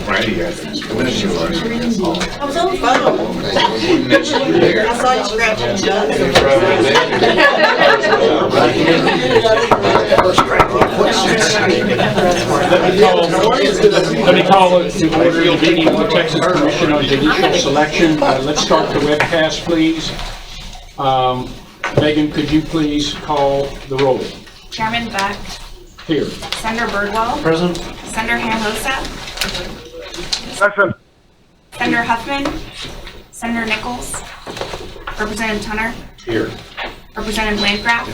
Randy has I was on the phone. I saw you scratching Let me call it to order the meeting of the Texas Commission on Judicial Selection. Let's start the webcast, please. Megan, could you please call the roll? Chairman Beck. Here. Senator Birdwell. Present. Senator Hamhosa. Present. Senator Huffman. Senator Nichols. Representative Tunner. Here. Representative Landgraf.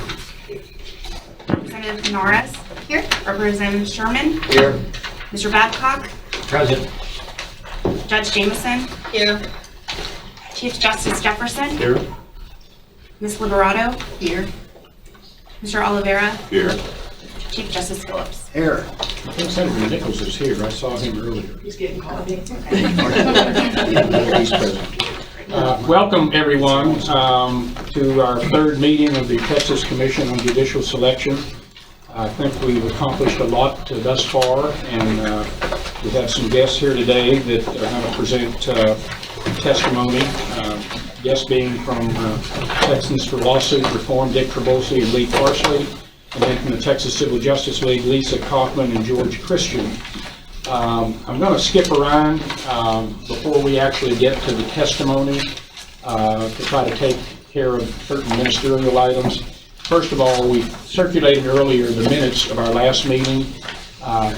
Representative Narez. Here. Representative Sherman. Here. Mr. Babcock. Present. Judge Jamison. Here. Chief Justice Jefferson. Here. Ms. Liberato. Here. Mr. Oliveira. Here. Chief Justice Phillips. Here. I think Senator Nichols is here. I saw him earlier. He's getting coffee. He's present. Welcome, everyone, to our third meeting of the Texas Commission on Judicial Selection. I think we've accomplished a lot thus far, and we have some guests here today that are going to present testimony. Guests being from Texans for Lawsuit Reform, Dick Trabulsi and Lee Parsley, and then from the Texas Civil Justice League, Lisa Kaufman and George Christian. I'm going to skip around before we actually get to the testimony to try to take care of certain ministerial items. First of all, we circulated earlier the minutes of our last meeting.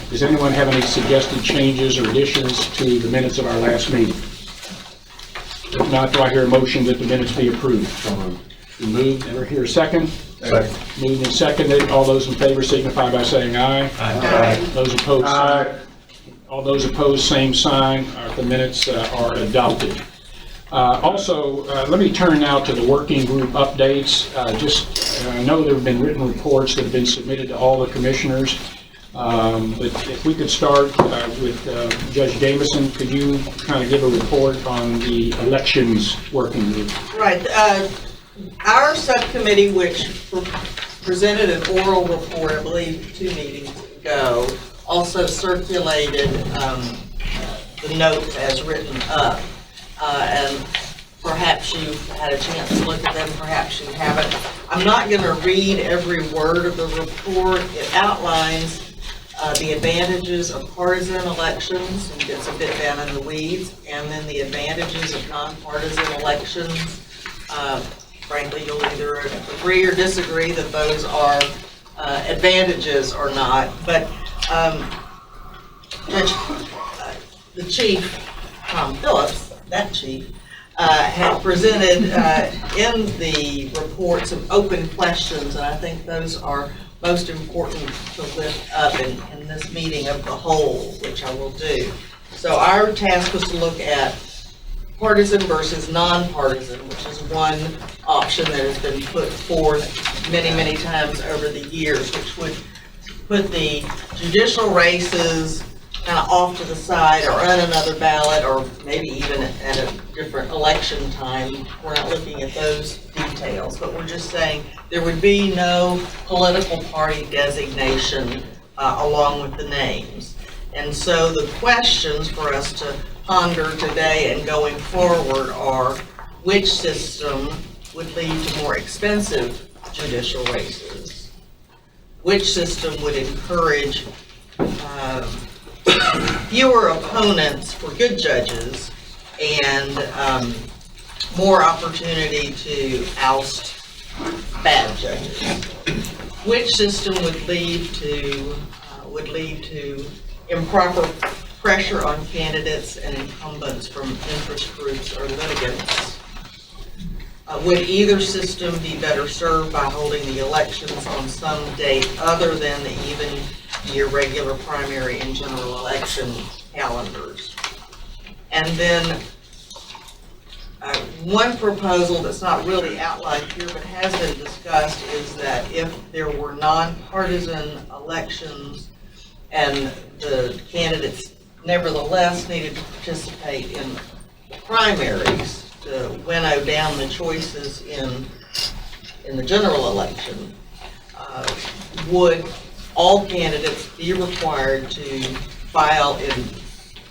Does anyone have any suggested changes or additions to the minutes of our last meeting? If not, do I hear a motion that the minutes be approved? Moved. Ever hear a second? Second. Moved and seconded. All those in favor signify by saying aye. Aye. Those opposed, Aye. all those opposed, same sign. The minutes are adopted. Also, let me turn now to the working group updates. I know there have been written reports that have been submitted to all the commissioners. But if we could start with Judge Jamison, could you kind of give a report on the elections working group? Right. Our subcommittee, which presented an oral report, I believe 2 meetings ago, also circulated the notes as written up. And perhaps you've had a chance to look at them, perhaps you haven't. I'm not going to read every word of the report. It outlines the advantages of partisan elections, and gets a bit down in the weeds, and then the advantages of nonpartisan elections. Frankly, you'll either agree or disagree that those are advantages or not. But the chief, Tom Phillips, that chief, had presented in the report some open questions, and I think those are most important to lift up in this meeting of the whole, which I will do. So our task was to look at partisan versus nonpartisan, which is one option that has been put forth many, many times over the years, which would put the judicial races kind of off to the side or on another ballot, or maybe even at a different election time. We're not looking at those details, but we're just saying there would be no political party designation along with the names. And so the questions for us to ponder today and going forward are, which system would lead to more expensive judicial races? Which system would encourage fewer opponents for good judges and more opportunity to oust bad judges? Which system would lead to improper pressure on candidates and incumbents from interest groups or litigants? Would either system be better served by holding the elections on some date other than the even year regular primary and general election calendars? And then one proposal that's not really outlined here but has been discussed is that if there were nonpartisan elections and the candidates nevertheless needed to participate in primaries to winnow down the choices in the general election, would all candidates be required to file in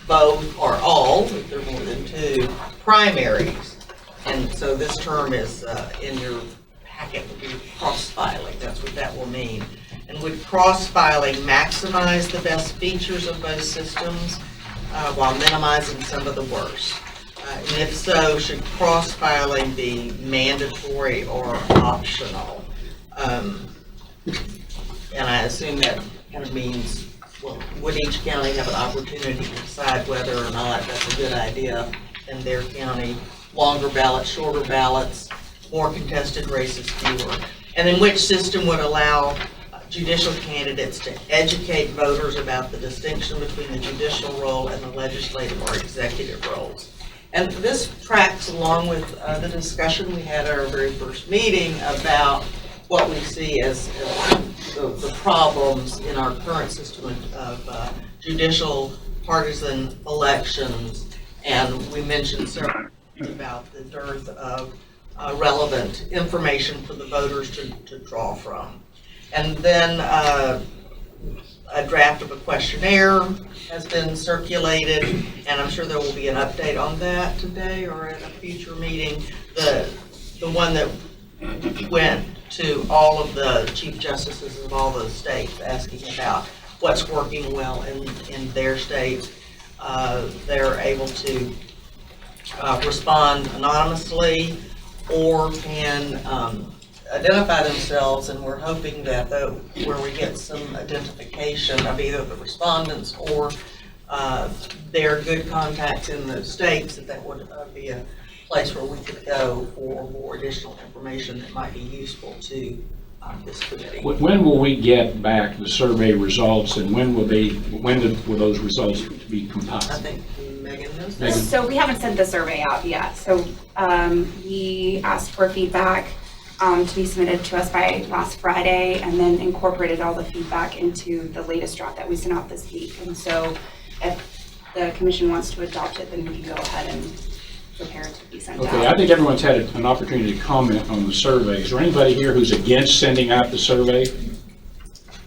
both or all, if there are more than 2, primaries? And so this term is in your packet, would be cross-filing. That's what that will mean. And would cross-filing maximize the best features of both systems while minimizing some of the worst? And if so, should cross-filing be mandatory or optional? And I assume that kind of means, well, would each county have an opportunity to decide whether or not that's a good idea in their county? Longer ballots, shorter ballots, more contested races, fewer? And then which system would allow judicial candidates to educate voters about the distinction between the judicial role and the legislative or executive roles? And this tracks along with the discussion we had at our very first meeting about what we see as the problems in our current system of judicial partisan elections. And we mentioned several about the dearth of relevant information for the voters to draw from. And then a draft of a questionnaire has been circulated, and I'm sure there will be an update on that today or at a future meeting. The one that went to all of the chief justices of all the states asking about what's working well in their states. They're able to respond anonymously or can identify themselves, and we're hoping that where we get some identification of either the respondents or their good contacts in the states, that would be a place where we could go for more additional information that might be useful to this committee. When will we get back the survey results, and when will those results be compiled? I think Megan knows. Megan. So we haven't sent the survey out yet. So we asked for feedback to be submitted to us by last Friday, and then incorporated all the feedback into the latest draft that we sent out this week. And so if the commission wants to adopt it, then we can go ahead and prepare it to be sent out. Okay, I think everyone's had an opportunity to comment on the survey. Is there anybody here who's against sending out the survey?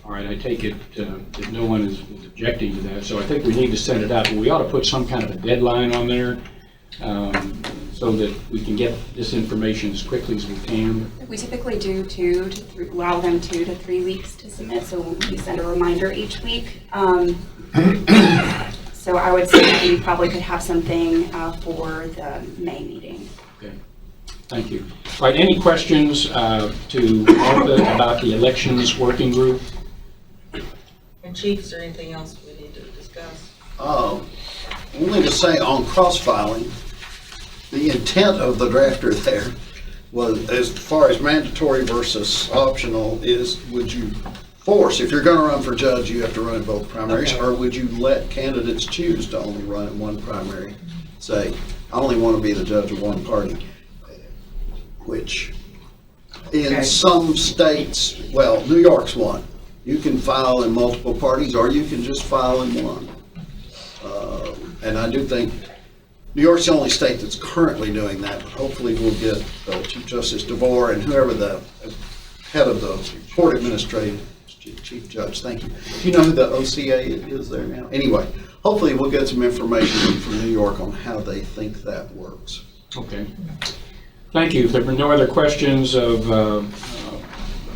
All right, I take it that no one is objecting to that, so I think we need to send it out, but we ought to put some kind of a deadline on there so that we can get this information as quickly as we can. We typically do allow them 2 to 3 weeks to submit, so we send a reminder each week. So I would say that we probably could have something for the May meeting. Okay, thank you. All right, any questions to Martha about the elections working group? And Chief, is there anything else we need to discuss? Only to say on cross-filing, the intent of the drafter there was, as far as mandatory versus optional, is would you force, if you're going to run for judge, you have to run in both primaries, or would you let candidates choose to only run in one primary? Say, I only want to be the judge of one party, which in some states, well, New York's one. You can file in multiple parties, or you can just file in one. And I do think New York's the only state that's currently doing that. Hopefully we'll get Chief Justice DeVore and whoever the head of the court administrative, Chief Judge, thank you. Do you know who the OCA is there now? Anyway, hopefully we'll get some information from New York on how they think that works. Okay. Thank you. If there are no other questions of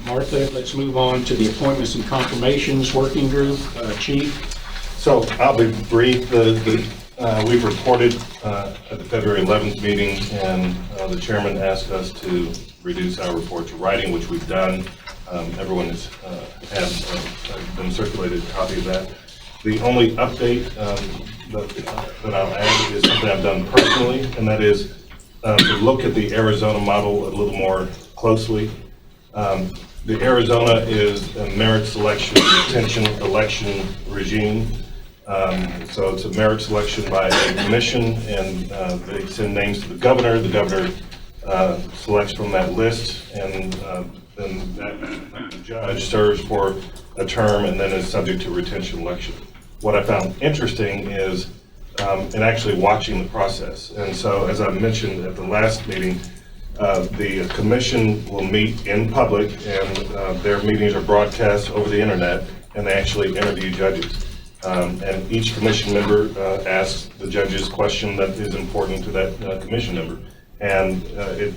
Martha, let's move on to the appointments and confirmations working group. Chief? So I'll be brief. We've reported at the February 11th meeting, and the chairman asked us to reduce our report to writing, which we've done. Everyone has been circulated a copy of that. The only update that I'll add is something I've done personally, and that is to look at the Arizona model a little more closely. The Arizona is a merit selection retention election regime. So it's a merit selection by a commission, and they send names to the governor. The governor selects from that list, and then that judge serves for a term and then is subject to retention election. What I found interesting is and actually watching the process. And so, as I mentioned at the last meeting, the commission will meet in public, and their meetings are broadcast over the internet, and they actually interview judges. And each commission member asks the judges question that is important to that commission member. And it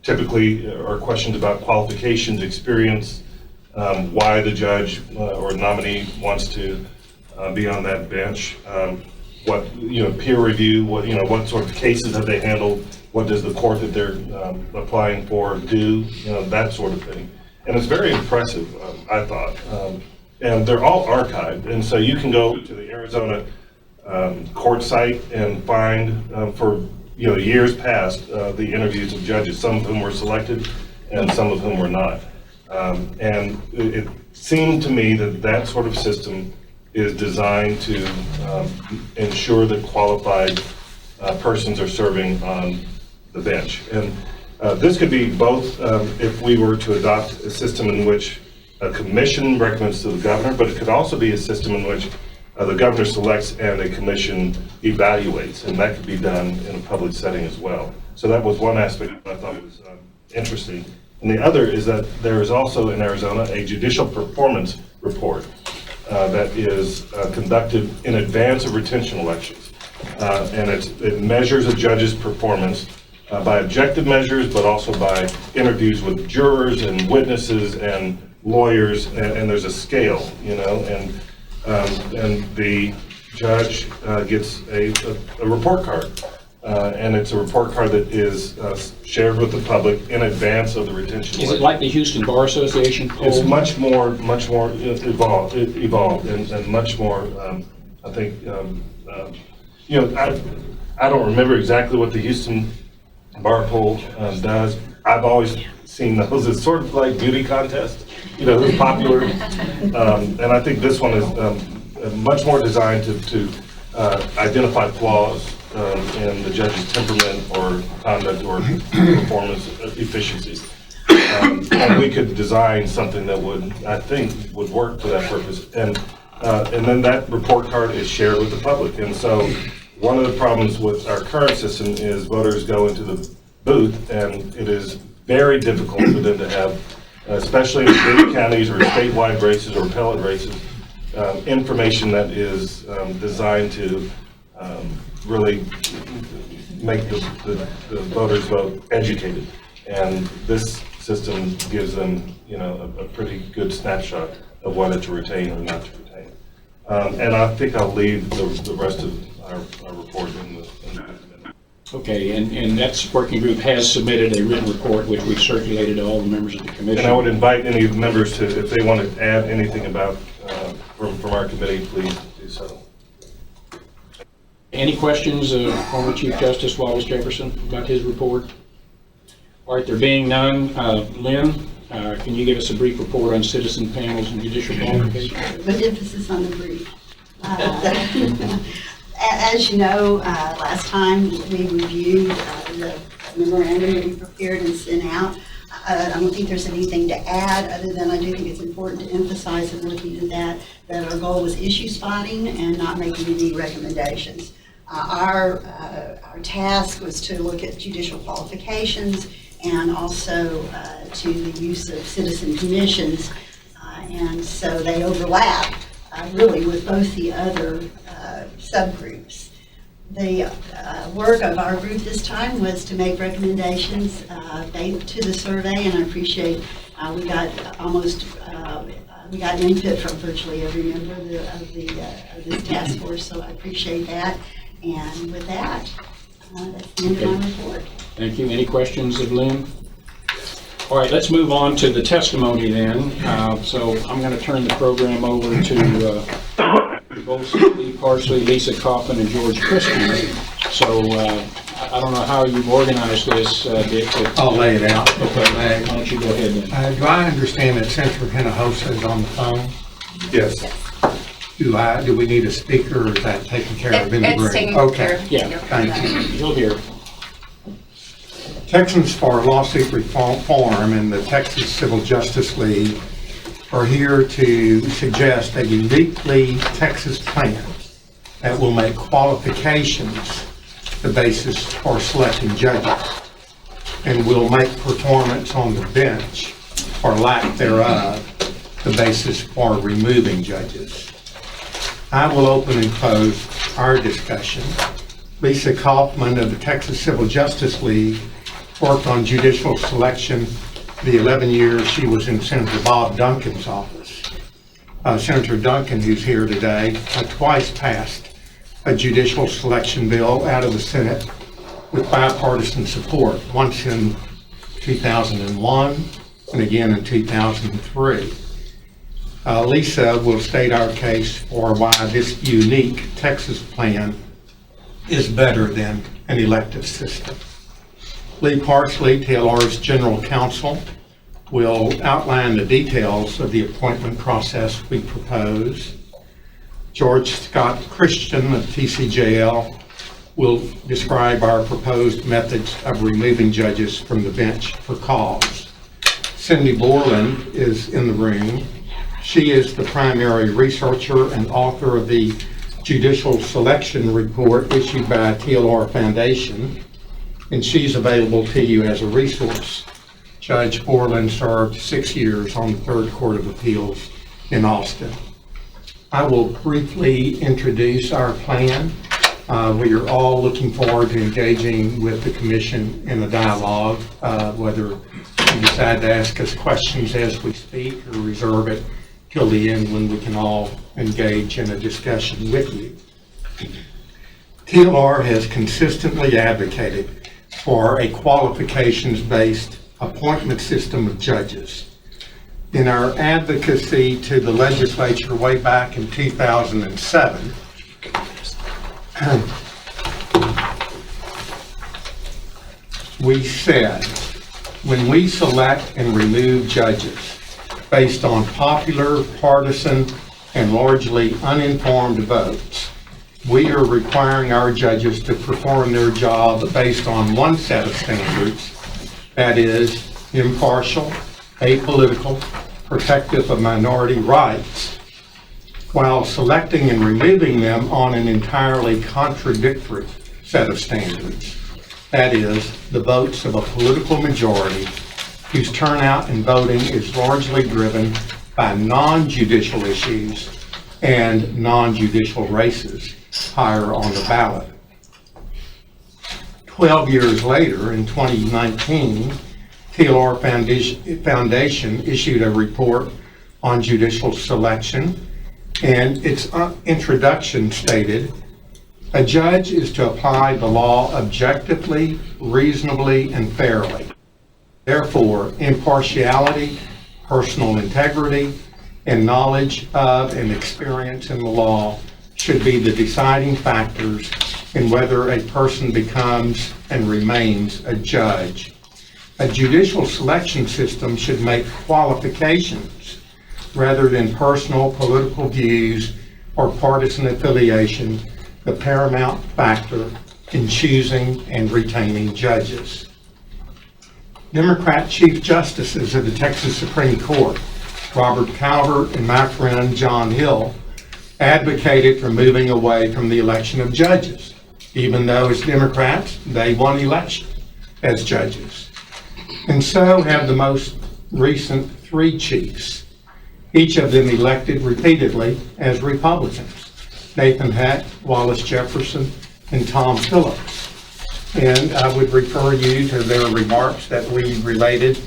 typically are questions about qualifications, experience, why the judge or nominee wants to be on that bench, what, peer review, what sort of cases have they handled, what does the court that they're applying for do, that sort of thing. And it's very impressive, I thought. And they're all archived, and so you can go to the Arizona court site and find for years past the interviews of judges, some of whom were selected and some of whom were not. And it seemed to me that that sort of system is designed to ensure that qualified persons are serving on the bench. And this could be both if we were to adopt a system in which a commission recommends to the governor, but it could also be a system in which the governor selects and a commission evaluates, and that could be done in a public setting as well. So that was one aspect I thought was interesting. And the other is that there is also in Arizona a judicial performance report that is conducted in advance of retention elections. And it measures a judge's performance by objective measures, but also by interviews with jurors and witnesses and lawyers, and there's a scale, and the judge gets a report card. And it's a report card that is shared with the public in advance of the retention. Is it like the Houston Bar Association poll? It's much more evolved and much more, I think, I don't remember exactly what the Houston Bar poll does. I've always seen those as sort of like beauty contests, who's popular. And I think this one is much more designed to identify flaws in the judge's temperament or conduct or performance efficiencies. And we could design something that I think would work for that purpose. And then that report card is shared with the public. And so one of the problems with our current system is voters go into the booth, and it is very difficult for them to have, especially in big counties or statewide races or appellate races, information that is designed to really make the voters vote educated. And this system gives them, a pretty good snapshot of whether to retain or not to retain. And I think I'll leave the rest of our report in the Okay, and that working group has submitted a written report, which we've circulated to all the members of the commission. And I would invite any of the members to, if they want to add anything about, from our committee, please do so. Any questions of former Chief Justice Wallace Jefferson about his report? All right, there being none, Lynn, can you give us a brief report on citizen panels and judicial qualifications? With emphasis on the brief. As you know, last time we reviewed the memorandum that we prepared and sent out. I don't think there's anything to add other than I do think it's important to emphasize in looking at that our goal was issue spotting and not making any recommendations. Our task was to look at judicial qualifications and also to the use of citizen commissions, and so they overlap really with both the other subgroups. The work of our group this time was to make recommendations to the survey, and I appreciate we got input from virtually every member of this task force, so I appreciate that. And with that, that's the end of my report. Thank you. Any questions of Lynn? All right, let's move on to the testimony then. So I'm going to turn the program over to both Lee Parsley, Lisa Kaufman, and George Christie. So I don't know how you've organized this, Dick. I'll lay it out. Okay, why don't you go ahead then? Do I understand that Senator Hinojosa is on the phone? Yes. Do we need a speaker, or is that taken care of in the room? It's taken care Okay, of. Yeah. thank you. You'll hear. Texans for Lawsuit Reform and the Texas Civil Justice League are here to suggest a uniquely Texas plan that will make qualifications the basis for selecting judges, and will make performance on the bench, or lack thereof, the basis for removing judges. I will open and close our discussion. Lisa Kaufman of the Texas Civil Justice League worked on judicial selection the 11 years she was in Senator Bob Duncan's office. Senator Duncan, who's here today, twice passed a judicial selection bill out of the Senate with bipartisan support, once in 2001 and again in 2003. Lisa will state our case for why this unique Texas plan is better than an elective system. Lee Parsley, TLR's general counsel, will outline the details of the appointment process we propose. George Scott Christian of TCJL will describe our proposed methods of removing judges from the bench for cause. Cindy Borland is in the room. She is the primary researcher and author of the Judicial Selection Report issued by TLR Foundation, and she's available to you as a resource. Judge Borland served 6 years on the Third Court of Appeals in Austin. I will briefly introduce our plan. We are all looking forward to engaging with the commission in a dialogue, whether you decide to ask us questions as we speak or reserve it till the end when we can all engage in a discussion with you. TLR has consistently advocated for a qualifications-based appointment system of judges. In our advocacy to the legislature way back in 2007, we said, when we select and remove judges based on popular, partisan, and largely uninformed votes, we are requiring our judges to perform their job based on one set of standards, that is, impartial, apolitical, protective of minority rights, while selecting and removing them on an entirely contradictory set of standards, that is, the votes of a political majority whose turnout in voting is largely driven by non-judicial issues and non-judicial races higher on the ballot. 12 years later, in 2019, TLR Foundation issued a report on judicial selection, and its introduction stated, "A judge is to apply the law objectively, reasonably, and fairly. Therefore, impartiality, personal integrity, and knowledge of and experience in the law should be the deciding factors in whether a person becomes and remains a judge. A judicial selection system should make qualifications rather than personal political views or partisan affiliation the paramount factor in choosing and retaining judges." Democrat Chief Justices of the Texas Supreme Court, Robert Calvert and my friend John Hill, advocated for moving away from the election of judges, even though as Democrats, they won election as judges. And so have the most recent 3 chiefs, each of them elected repeatedly as Republicans: Nathan Heck, Wallace Jefferson, and Tom Phillips. And I would refer you to their remarks that we related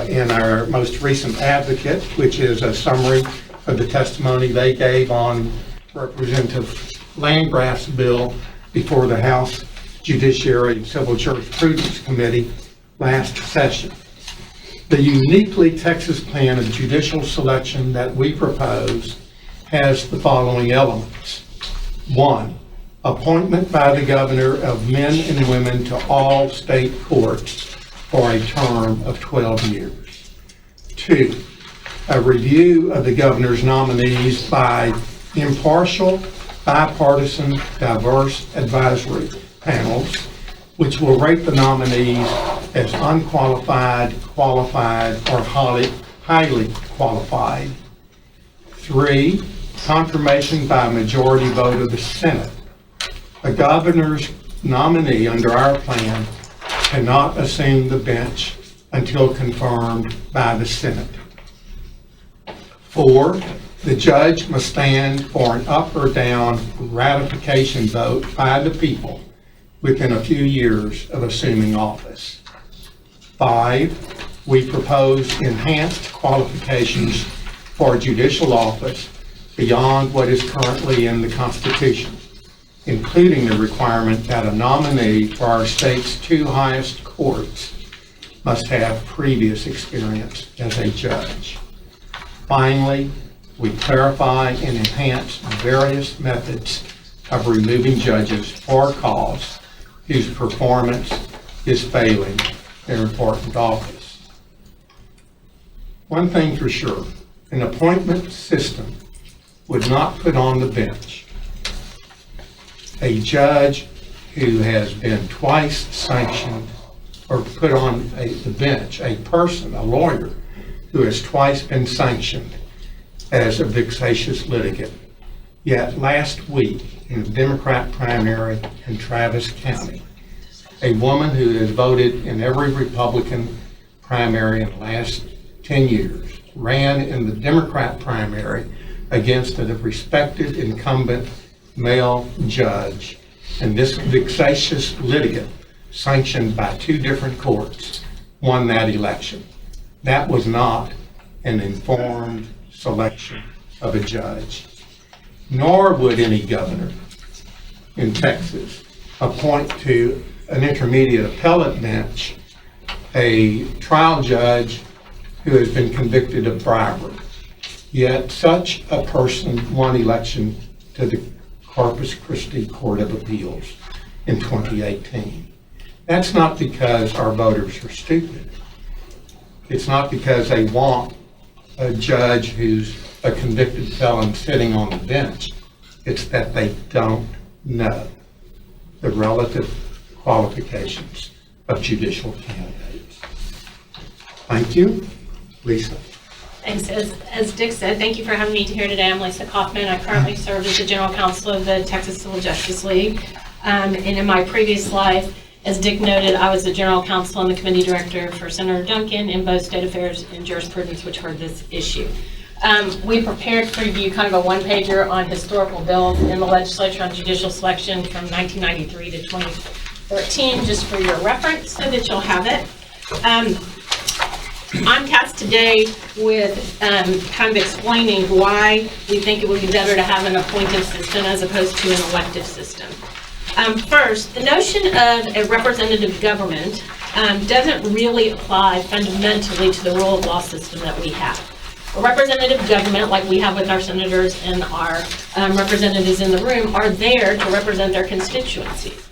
in our most recent advocate, which is a summary of the testimony they gave on Representative Landgraf's bill before the House Judiciary and Civil Jurisprudence Committee last session. The uniquely Texas plan of judicial selection that we propose has the following elements. 1, appointment by the governor of men and women to all state courts for a term of 12 years. 2, a review of the governor's nominees by impartial, bipartisan, diverse advisory panels, which will rate the nominees as unqualified, qualified, or highly qualified. 3, confirmation by a majority vote of the Senate. A governor's nominee under our plan cannot assume the bench until confirmed by the Senate. 4, the judge must stand for an up or down ratification vote by the people within a few years of assuming office. 5, we propose enhanced qualifications for judicial office beyond what is currently in the Constitution, including the requirement that a nominee for our state's 2 highest courts must have previous experience as a judge. Finally, we clarify and enhance various methods of removing judges for cause whose performance is failing their important office. One thing for sure, an appointment system would not put on the bench a judge who has been twice sanctioned, or put on the bench a person, a lawyer, who has twice been sanctioned as a vexatious litigant. Yet last week, in the Democrat primary in Travis County, a woman who has voted in every Republican primary in the last 10 years ran in the Democrat primary against a respected incumbent male judge, and this vexatious litigant, sanctioned by 2 different courts, won that election. That was not an informed selection of a judge. Nor would any governor in Texas appoint to an intermediate appellate bench a trial judge who has been convicted of bribery. Yet such a person won election to the Corpus Christi Court of Appeals in 2018. That's not because our voters are stupid. It's not because they want a judge who's a convicted felon sitting on the bench. It's that they don't know the relative qualifications of judicial candidates. Thank you. Lisa. Thanks. As Dick said, thank you for having me here today. I'm Lisa Kaufman. I currently serve as the General Counsel of the Texas Civil Justice League. And in my previous life, as Dick noted, I was the General Counsel and the Committee Director for Senator Duncan in both State Affairs and Jurisprudence, which heard this issue. We prepared for you kind of a one-pager on historical bills in the legislature on judicial selection from 1993 to 2013, just for your reference, so that you'll have it. I'm tasked today with kind of explaining why we think it would be better to have an appointive system as opposed to an elective system. First, the notion of a representative government doesn't really apply fundamentally to the rule of law system that we have. A representative government, like we have with our senators and our representatives in the room, are there to represent their constituencies.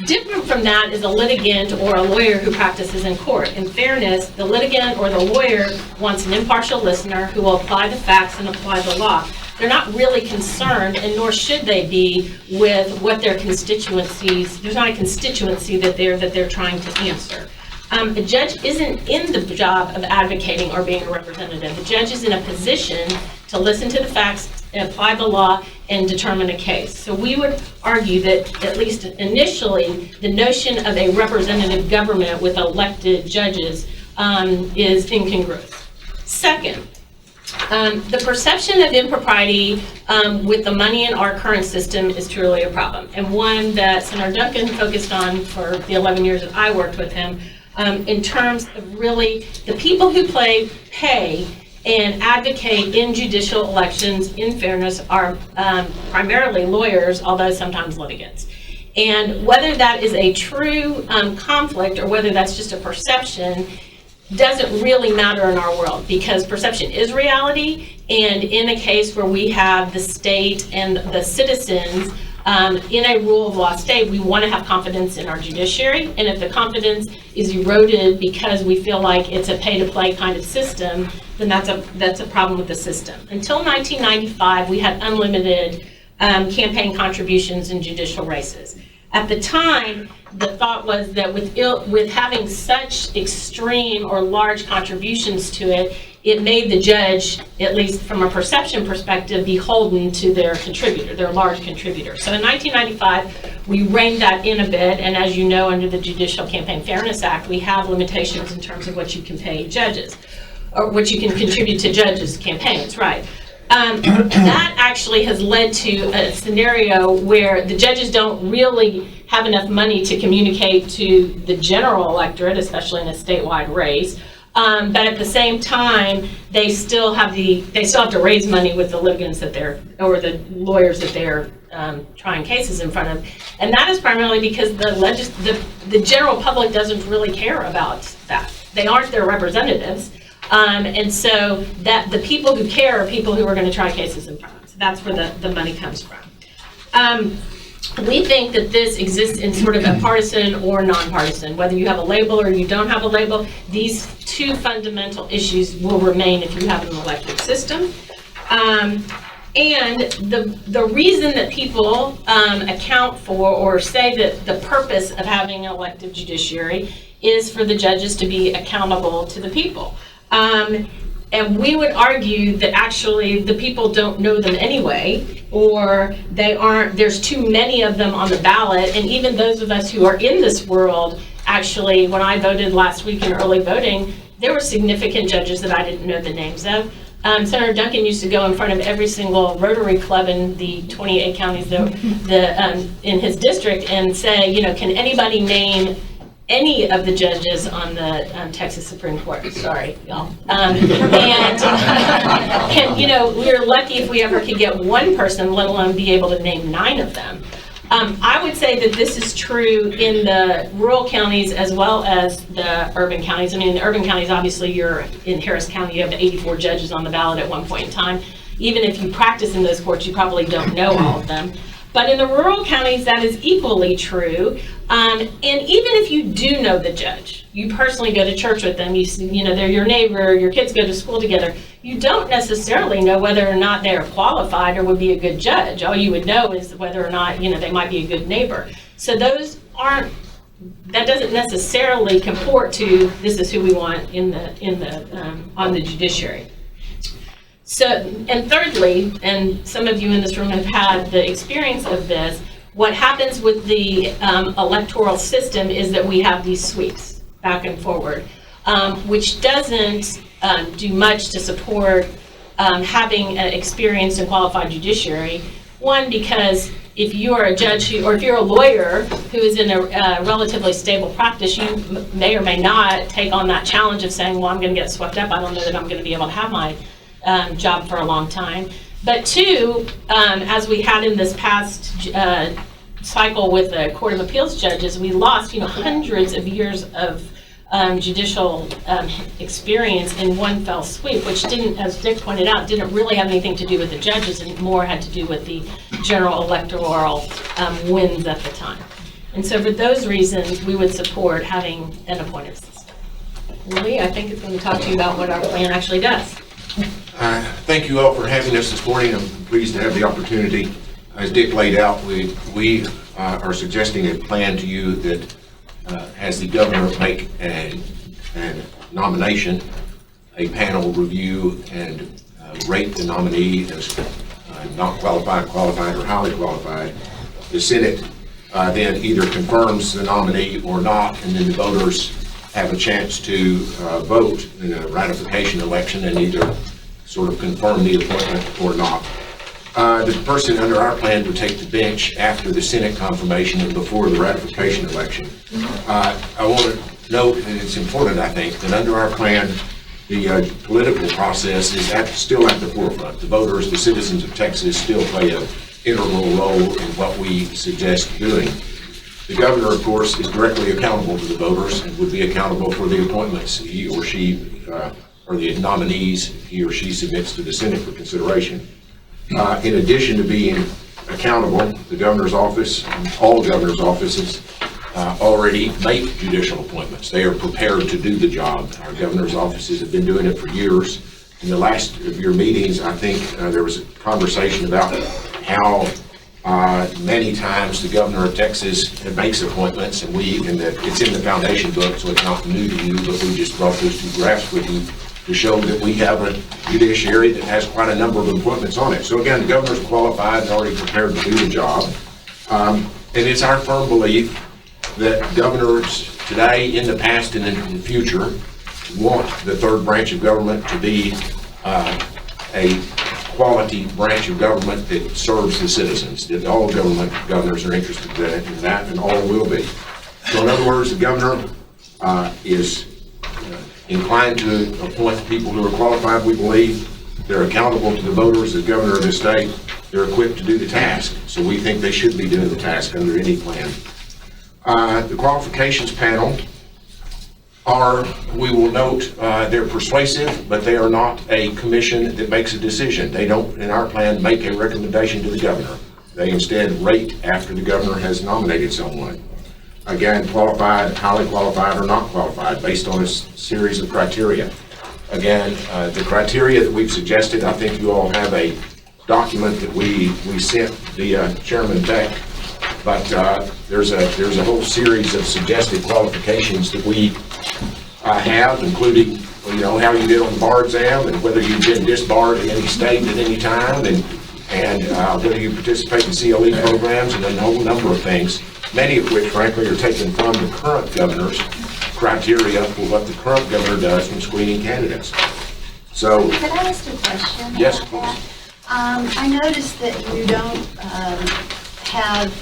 Different from that is a litigant or a lawyer who practices in court. In fairness, the litigant or the lawyer wants an impartial listener who will apply the facts and apply the law. They're not really concerned, and nor should they be, with what their constituencies, there's not a constituency that they're trying to answer. A judge isn't in the job of advocating or being a representative. The judge is in a position to listen to the facts, apply the law, and determine a case. So we would argue that, at least initially, the notion of a representative government with elected judges is incongruous. Second, the perception of impropriety with the money in our current system is truly a problem, and one that Senator Duncan focused on for the 11 years that I worked with him, in terms of really the people who pay and advocate in judicial elections, in fairness, are primarily lawyers, although sometimes litigants. And whether that is a true conflict or whether that's just a perception doesn't really matter in our world, because perception is reality, and in a case where we have the state and the citizens in a rule of law state, we want to have confidence in our judiciary, and if the confidence is eroded because we feel like it's a pay-to-play kind of system, then that's a problem with the system. Until 1995, we had unlimited campaign contributions in judicial races. At the time, the thought was that with having such extreme or large contributions to it, it made the judge, at least from a perception perspective, beholden to their contributor, their large contributor. So in 1995, we reined that in a bit, and as you know, under the Judicial Campaign Fairness Act, we have limitations in terms of what you can pay judges, or what you can contribute to judges' campaigns, right? That actually has led to a scenario where the judges don't really have enough money to communicate to the general electorate, especially in a statewide race. But at the same time, they still have to raise money with the litigants that or the lawyers that they're trying cases in front of, and that is primarily because the general public doesn't really care about that. They aren't their representatives, and so that the people who care are people who are going to try cases in front of them. So that's where the money comes from. We think that this exists in sort of a partisan or nonpartisan. Whether you have a label or you don't have a label, these two fundamental issues will remain if you have an elected system. And the reason that people account for or say that the purpose of having an elected judiciary is for the judges to be accountable to the people. And we would argue that actually the people don't know them anyway, or there's too many of them on the ballot, and even those of us who are in this world, actually, when I voted last week in early voting, there were significant judges that I didn't know the names of. Senator Duncan used to go in front of every single Rotary Club in the 28 counties in his district and say, can anybody name any of the judges on the Texas Supreme Court? Sorry, y'all. And we're lucky if we ever could get one person, let alone be able to name 9 of them. I would say that this is true in the rural counties as well as the urban counties. I mean, in the urban counties, obviously, you're in Harris County, you have 84 judges on the ballot at one point in time. Even if you practice in those courts, you probably don't know all of them. But in the rural counties, that is equally true. And even if you do know the judge, you personally go to church with them, they're your neighbor, your kids go to school together, you don't necessarily know whether or not they're qualified or would be a good judge. All you would know is whether or not, they might be a good neighbor. So that doesn't necessarily comport to this is who we want on the judiciary. So, and thirdly, and some of you in this room have had the experience of this, what happens with the electoral system is that we have these sweeps back and forward, which doesn't do much to support having an experienced and qualified judiciary. One, because if you are a judge or if you're a lawyer who is in a relatively stable practice, you may or may not take on that challenge of saying, well, I'm going to get swept up. I don't know that I'm going to be able to have my job for a long time. But 2, as we had in this past cycle with the Court of Appeals judges, we lost hundreds of years of judicial experience in one fell sweep, which didn't, as Dick pointed out, didn't really have anything to do with the judges and more had to do with the general electoral wins at the time. And so for those reasons, we would support having an appointed system. Lee, I think, is going to talk to you about what our plan actually does. Thank you all for having us this morning. I'm pleased to have the opportunity. As Dick laid out, we are suggesting a plan to you that has the governor make a nomination, a panel review, and rate the nominee as not qualified, qualified, or highly qualified. The Senate then either confirms the nominee or not, and then the voters have a chance to vote in a ratification election and either sort of confirm the appointment or not. The person under our plan would take the bench after the Senate confirmation and before the ratification election. I want to note, and it's important, I think, that under our plan, the political process is still at the forefront. The voters, the citizens of Texas, still play an integral role in what we suggest doing. The governor, of course, is directly accountable to the voters and would be accountable for the appointments he or she, or the nominees he or she submits to the Senate for consideration. In addition to being accountable, the governor's office, all governor's offices, already make judicial appointments. They are prepared to do the job. Our governor's offices have been doing it for years. In the last of your meetings, I think there was a conversation about how many times the governor of Texas makes appointments, and it's in the foundation book, so it's not new to you, but we just brought those 2 graphs with you. to show that we have a judiciary that has quite a number of appointments on it. So again, the governor's qualified and already prepared to do the job. And it's our firm belief that governors today, in the past, and in the future want the third branch of government to be a quality branch of government that serves the citizens, that all governors are interested in that, and all will be. So in other words, the governor is inclined to appoint people who are qualified. We believe they're accountable to the voters. The governor of the state, they're equipped to do the task. So we think they should be doing the task under any plan. The qualifications panel are, we will note, they're persuasive, but they are not a commission that makes a decision. They don't, in our plan, make a recommendation to the governor. They instead rate after the governor has nominated someone. Again, qualified, highly qualified, or not qualified, based on a series of criteria. Again, the criteria that we've suggested, I think you all have a document that we sent via Chairman Beck, but there's a whole series of suggested qualifications that we have, including, you know, how you did on the bar exam, and whether you've been disbarred in any state at any time, and whether you participate in CLE programs, and a whole number of things, many of which, frankly, are taken from the current governor's criteria for what the current governor does when screening candidates. So, Could I ask a question? Yes, about that? I noticed that you don't have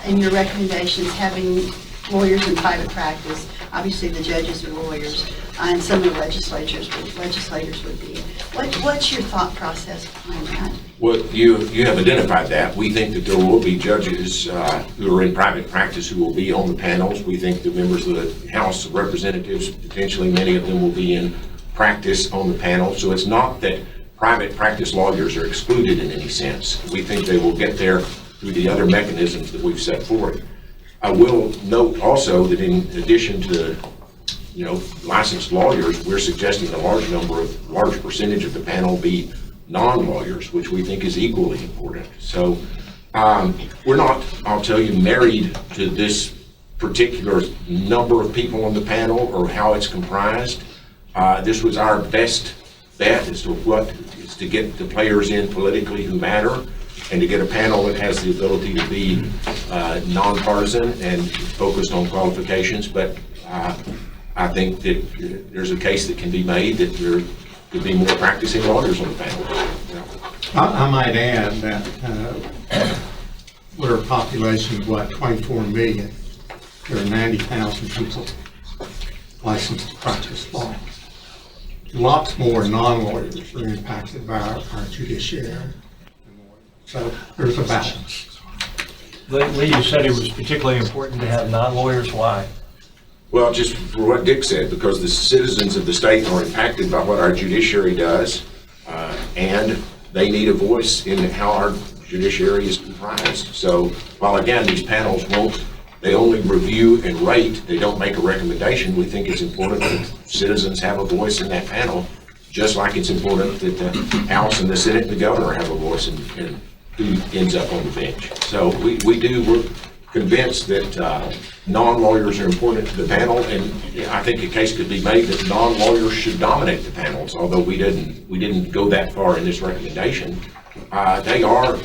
in your recommendations having lawyers in private practice. Obviously, the judges are lawyers, and some of the legislators would be. What's your thought process behind that? well, you have identified that. We think that there will be judges who are in private practice who will be on the panels. We think the members of the House of Representatives, potentially many of them, will be in practice on the panel. So it's not that private practice lawyers are excluded in any sense. We think they will get there through the other mechanisms that we've set forth. I will note also that in addition to, you know, licensed lawyers, we're suggesting a large percentage of the panel be non-lawyers, which we think is equally important. So we're not, I'll tell you, married to this particular number of people on the panel or how it's comprised. This was our best bet as to what is to get the players in politically who matter, and to get a panel that has the ability to be nonpartisan and focused on qualifications. But I think that there's a case that can be made that there could be more practicing lawyers on the panel. Yeah. I might add that we're a population of, 24 million. There are 90,000 people licensed to practice law. Lots more non-lawyers are impacted by our judiciary. So there's a balance. Lee, you said it was particularly important to have non-lawyers. Why? Well, just for what Dick said, because the citizens of the state are impacted by what our judiciary does, and they need a voice in how our judiciary is comprised. So while again, these panels they only review and rate, they don't make a recommendation. We think it's important that citizens have a voice in that panel, just like it's important that the House and the Senate and the governor have a voice in who ends up on the bench. So we're convinced that non-lawyers are important to the panel, and I think a case could be made that non-lawyers should dominate the panels, although we didn't go that far in this recommendation. They are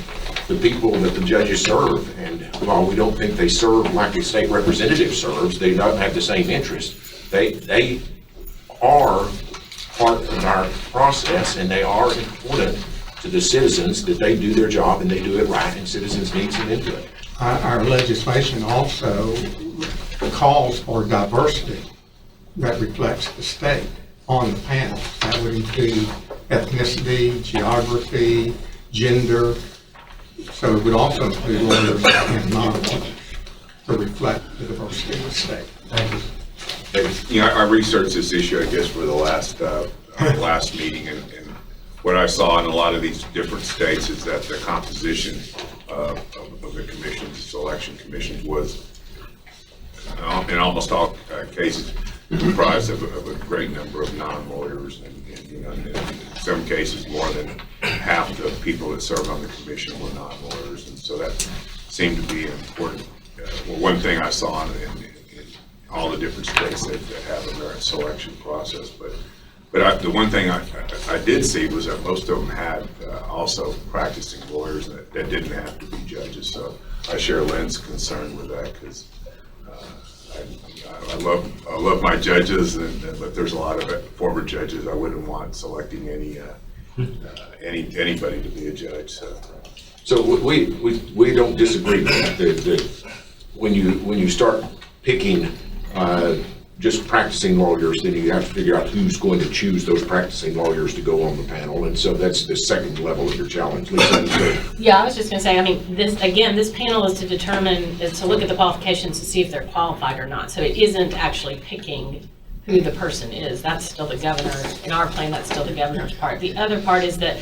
the people that the judges serve, and while we don't think they serve like a state representative serves, they don't have the same interest. They are part of our process, and they are important to the citizens that they do their job and they do it right, and citizens need some input. Our legislation also calls for diversity that reflects the state on the panel. That would include ethnicity, geography, gender. So it would also include lawyers and non-lawyers to reflect the diversity of the state. Thank you. You know, I researched this issue, I guess, for the last meeting, and what I saw in a lot of these different states is that the composition of the commissions, selection commissions, was in almost all cases comprised of a great number of non-lawyers, and you know, in some cases more than half the people that served on the commission were non-lawyers, and so that seemed to be an important. Well, one thing I saw in all the different states that have a merit selection process, but But the one thing I did see was that most of them had also practicing lawyers that didn't have to be judges. So I share Lynn's concern with that, because I love my judges, but there's a lot of former judges I wouldn't want selecting anybody to be a judge. So we don't disagree with that. When you start picking just practicing lawyers, then you have to figure out who's going to choose those practicing lawyers to go on the panel, and so that's the second level of your challenge. Lisa? Yeah, I was just gonna say, I mean, this panel is to look at the qualifications to see if they're qualified or not. So it isn't actually picking who the person is. That's still the governor. In our plan, that's still the governor's part. The other part is that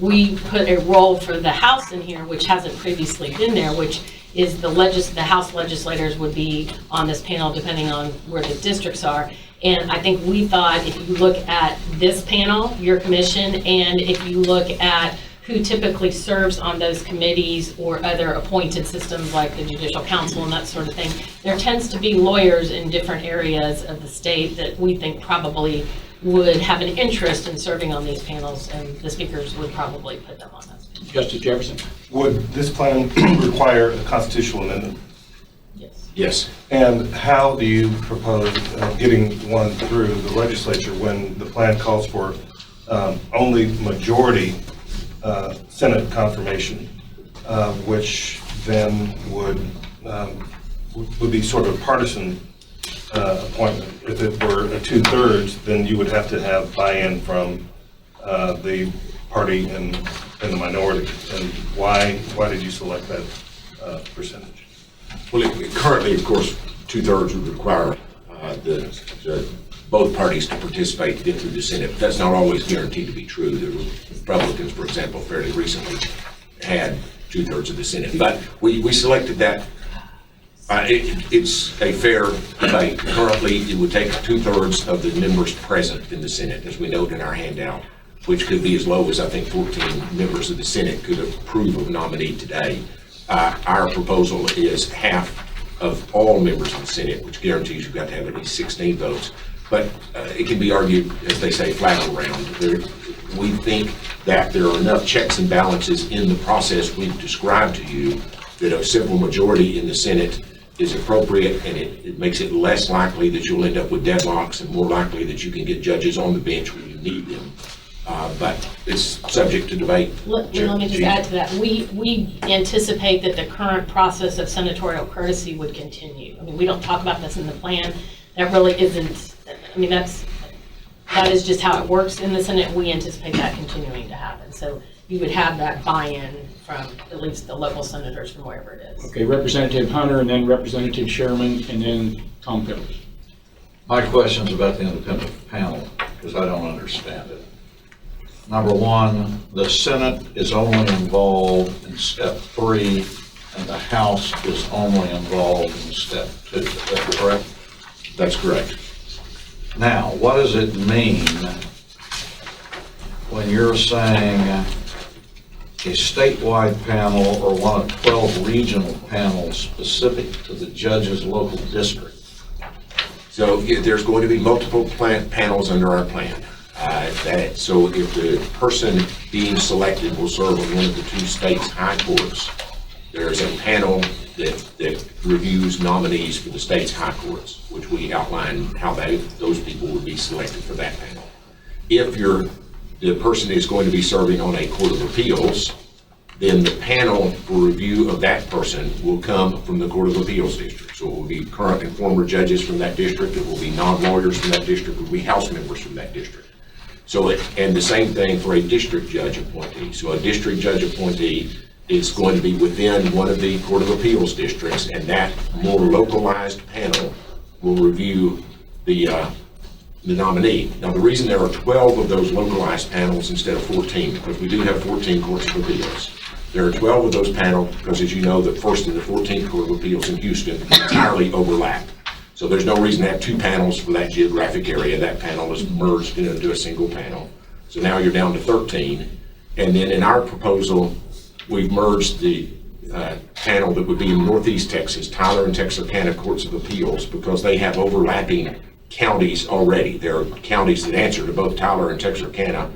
we put a role for the House in here, which hasn't previously been there, which is the House legislators would be on this panel depending on where the districts are. And I think we thought if you look at this panel, your commission, and if you look at who typically serves on those committees or other appointed systems like the Judicial Council and that sort of thing, there tends to be lawyers in different areas of the state that we think probably would have an interest in serving on these panels, and the speakers would probably put them on those. Justice Jefferson? Would this plan require a constitutional amendment? Yes. Yes. And how do you propose getting one through the legislature when the plan calls for only majority Senate confirmation, which then would be sort of partisan appointment? If it were a 2/3, then you would have to have buy-in from the party and the minority. And why did you select that percentage? Well, currently, of course, 2/3 would require both parties to participate through the Senate. But that's not always guaranteed to be true. The Republicans, for example, fairly recently had 2/3 of the Senate. But we selected that. It's a fair debate. Currently, it would take 2/3 of the members present in the Senate, as we note in our handout, which could be as low as, I think, 14 members of the Senate could approve of a nominee today. Our proposal is half of all members of the Senate, which guarantees you've got to have at least 16 votes. But it can be argued, as they say, flat around. We think that there are enough checks and balances in the process we've described to you that a simple majority in the Senate is appropriate, and it makes it less likely that you'll end up with deadlocks and more likely that you can get judges on the bench when you need them. But it's subject to debate. Let me just add to that. We anticipate that the current process of senatorial courtesy would continue. I mean, we don't talk about this in the plan. That really isn't, I mean, that is just how it works in the Senate. We anticipate that continuing to happen. So you would have that buy-in from at least the local senators from wherever it is. Okay, Representative Hunter, and then Representative Sherman, and then Tom Phillips. My question's about the independent panel, because I don't understand it. Number one, the Senate is only involved in step 3, and the House is only involved in step 2. Is that correct? That's correct. Now, what does it mean when you're saying a statewide panel or one of 12 regional panels specific to the judge's local district? So there's going to be multiple panels under our plan. So if the person being selected will serve on one of the 2 states' high courts, there's a panel that reviews nominees for the state's high courts, which we outline how those people would be selected for that panel. If the person is going to be serving on a court of appeals, then the panel for review of that person will come from the Court of Appeals district. So it will be current and former judges from that district, it will be non-lawyers from that district, it will be House members from that district. So and the same thing for a district judge appointee. So a district judge appointee is going to be within one of the Court of Appeals districts, and that more localized panel will review the nominee. Now, the reason there are 12 of those localized panels instead of 14, because we do have 14 courts of appeals. There are 12 of those panels because, as you know, the 1st and the 14th Court of Appeals in Houston entirely overlap. So there's no reason to have 2 panels for that geographic area. That panel is merged into a single panel. So now you're down to 13. And then in our proposal, we've merged the panel that would be in Northeast Texas, Tyler and Texarkana Courts of Appeals, because they have overlapping counties already. There are counties that answer to both Tyler and Texarkana,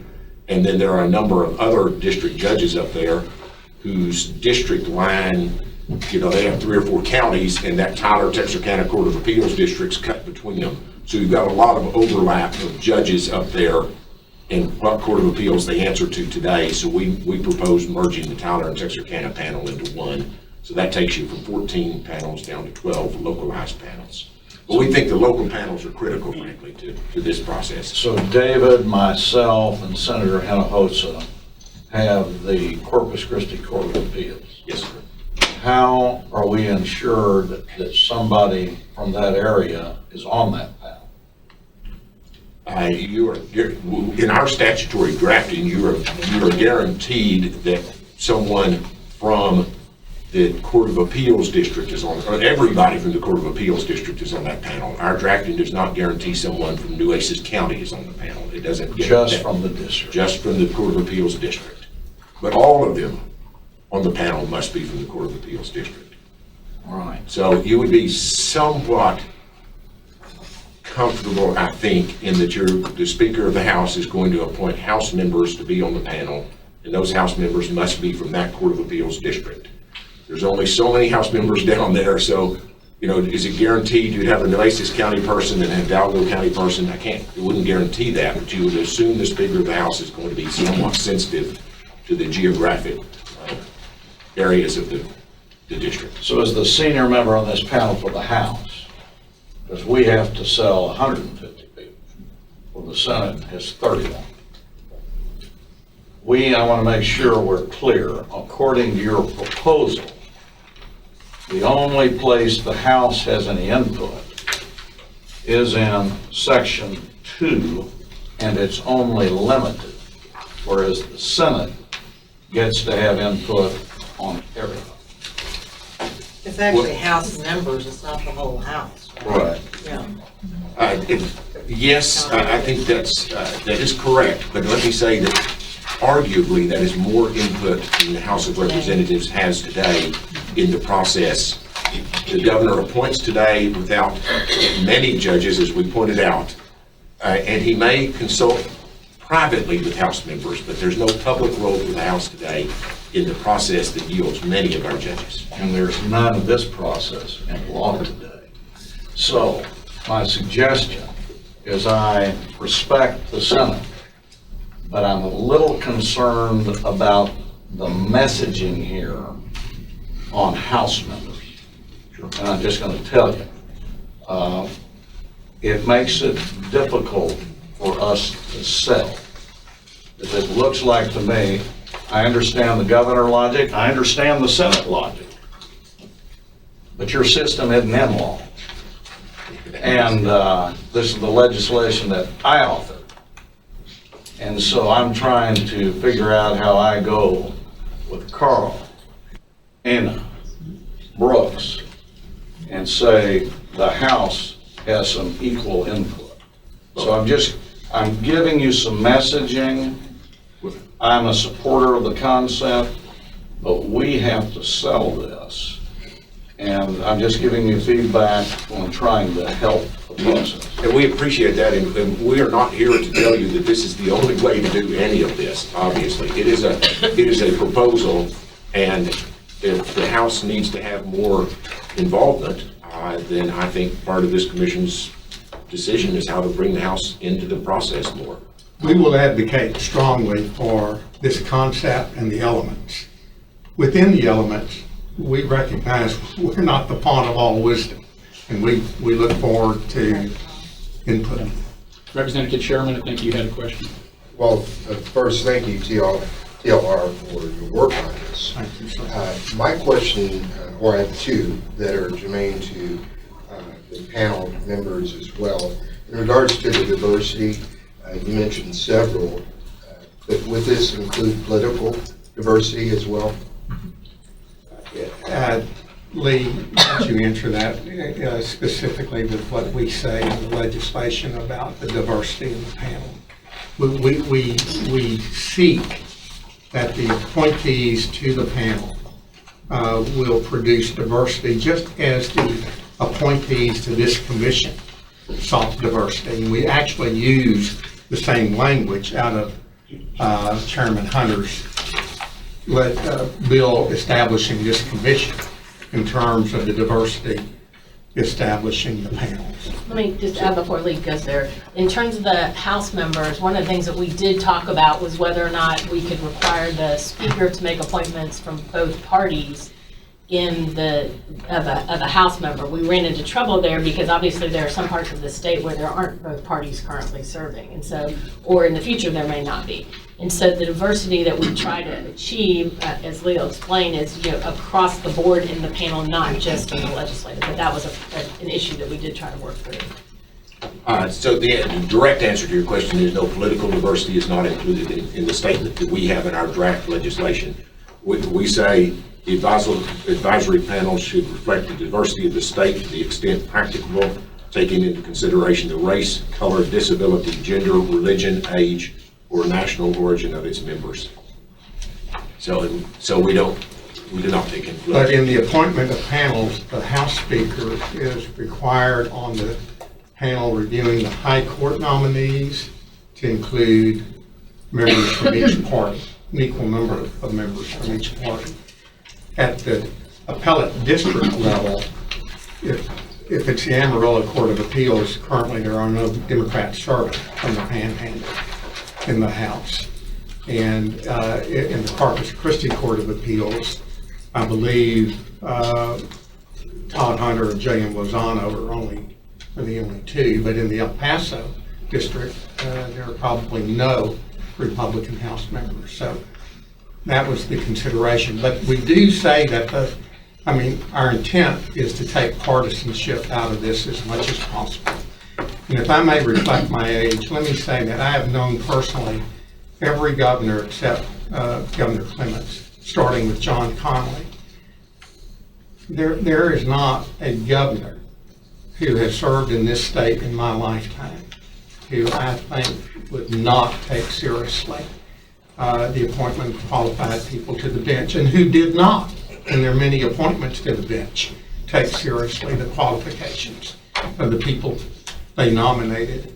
and then there are a number of other district judges up there whose district line, they have 3 or 4 counties, and that Tyler, Texarkana Court of Appeals district's cut between them. So you've got a lot of overlap of judges up there and what Court of Appeals they answer to today. So we propose merging the Tyler and Texarkana panel into one. So that takes you from 14 panels down to 12 localized panels. But we think the local panels are critical, frankly, to this process. So David, myself, and Senator Hinojosa have the Corpus Christi Court of Appeals. Yes, sir. How are we ensured that somebody from that area is on that panel? You're in our statutory drafting, you are guaranteed that someone from the Court of Appeals district is on, or everybody from the Court of Appeals district is on that panel. Our drafting does not guarantee someone from Nueces County is on the panel. It doesn't get just from the district. Just from the Court of Appeals district. But all of them on the panel must be from the Court of Appeals district. All right. So you would be somewhat comfortable, I think, in that the Speaker of the House is going to appoint House members to be on the panel, and those House members must be from that Court of Appeals district. There's only so many House members down there, so, is it guaranteed you'd have a Nueces County person and a Hidalgo County person? It wouldn't guarantee that, but you would assume the Speaker of the House is going to be somewhat sensitive to the geographic areas of the district. So as the senior member on this panel for the House, because we have to sell 150 people, well, the Senate has 31. I want to make sure we're clear. According to your proposal, the only place the House has any input is in Section 2, and it's only limited, whereas the Senate gets to have input on everything. It's actually House members, it's not the whole House. Right. Yeah. Yes, I think that is correct, but let me say that arguably that is more input than the House of Representatives has today in the process. The governor appoints today without many judges, as we pointed out, and he may consult privately with House members, but there's no public role for the House today in the process that yields many of our judges. And there's none of this process in law today. So my suggestion is I respect the Senate, but I'm a little concerned about the messaging here on House members. And I'm just going to tell you, it makes it difficult for us to sell. It looks like to me, I understand the governor logic, I understand the Senate logic, but your system isn't in law. And this is the legislation that I authored. And so I'm trying to figure out how I go with Carl, Anna, Brooks, and say the House has some equal input. So I'm giving you some messaging. I'm a supporter of the concept, but we have to sell this. And I'm just giving you feedback on trying to help the process. And we appreciate that, and we are not here to tell you that this is the only way to do any of this, obviously. It is a proposal, and if the House needs to have more involvement, then I think part of this commission's decision is how to bring the House into the process more. We will advocate strongly for this concept and the elements. Within the elements, we recognize we're not the font of all wisdom, and we look forward to input. Representative Sherman, I think you had a question. Well, first, thank you, TLR, for your work on this. Thank you, sir. My question, or I have two that are germane to the panel members as well. In regards to the diversity, you mentioned several, but would this include political diversity as well? Lee, why don't you answer that specifically with what we say in the legislation about the diversity in the panel? We seek that the appointees to the panel will produce diversity, just as the appointees to this commission sought diversity. And we actually used the same language out of Chairman Hunter's bill establishing this commission in terms of the diversity establishing the panels. Let me just add before Lee goes there. In terms of the House members, one of the things that we did talk about was whether or not we could require the speaker to make appointments from both parties of a House member. We ran into trouble there because obviously there are some parts of the state where there aren't both parties currently serving, and so, or in the future there may not be. And so the diversity that we try to achieve, as Leo explained, is across the board in the panel, not just in the legislative. But that was an issue that we did try to work through. So the direct answer to your question is no, political diversity is not included in the statement that we have in our draft legislation. We say the advisory panel should reflect the diversity of the state to the extent practicable, taking into consideration the race, color, disability, gender, religion, age, or national origin of its members. So we do not take influence. But in the appointment of panels, the House Speaker is required on the panel reviewing the High Court nominees to include members from each party, an equal number of members from each party. At the appellate district level, if it's the Amarillo Court of Appeals, currently there are no Democrats serving from the Panhandle in the House. And in the Corpus Christi Court of Appeals, I believe Todd Hunter and J.M. Lozano are the only two, but in the El Paso district, there are probably no Republican House members. So that was the consideration. But we do say that our intent is to take partisanship out of this as much as possible. And if I may reflect my age, let me say that I have known personally every governor except Governor Clements, starting with John Connally. There is not a governor who has served in this state in my lifetime who I think would not take seriously the appointment of qualified people to the bench, and who did not, in their many appointments to the bench, take seriously the qualifications of the people they nominated.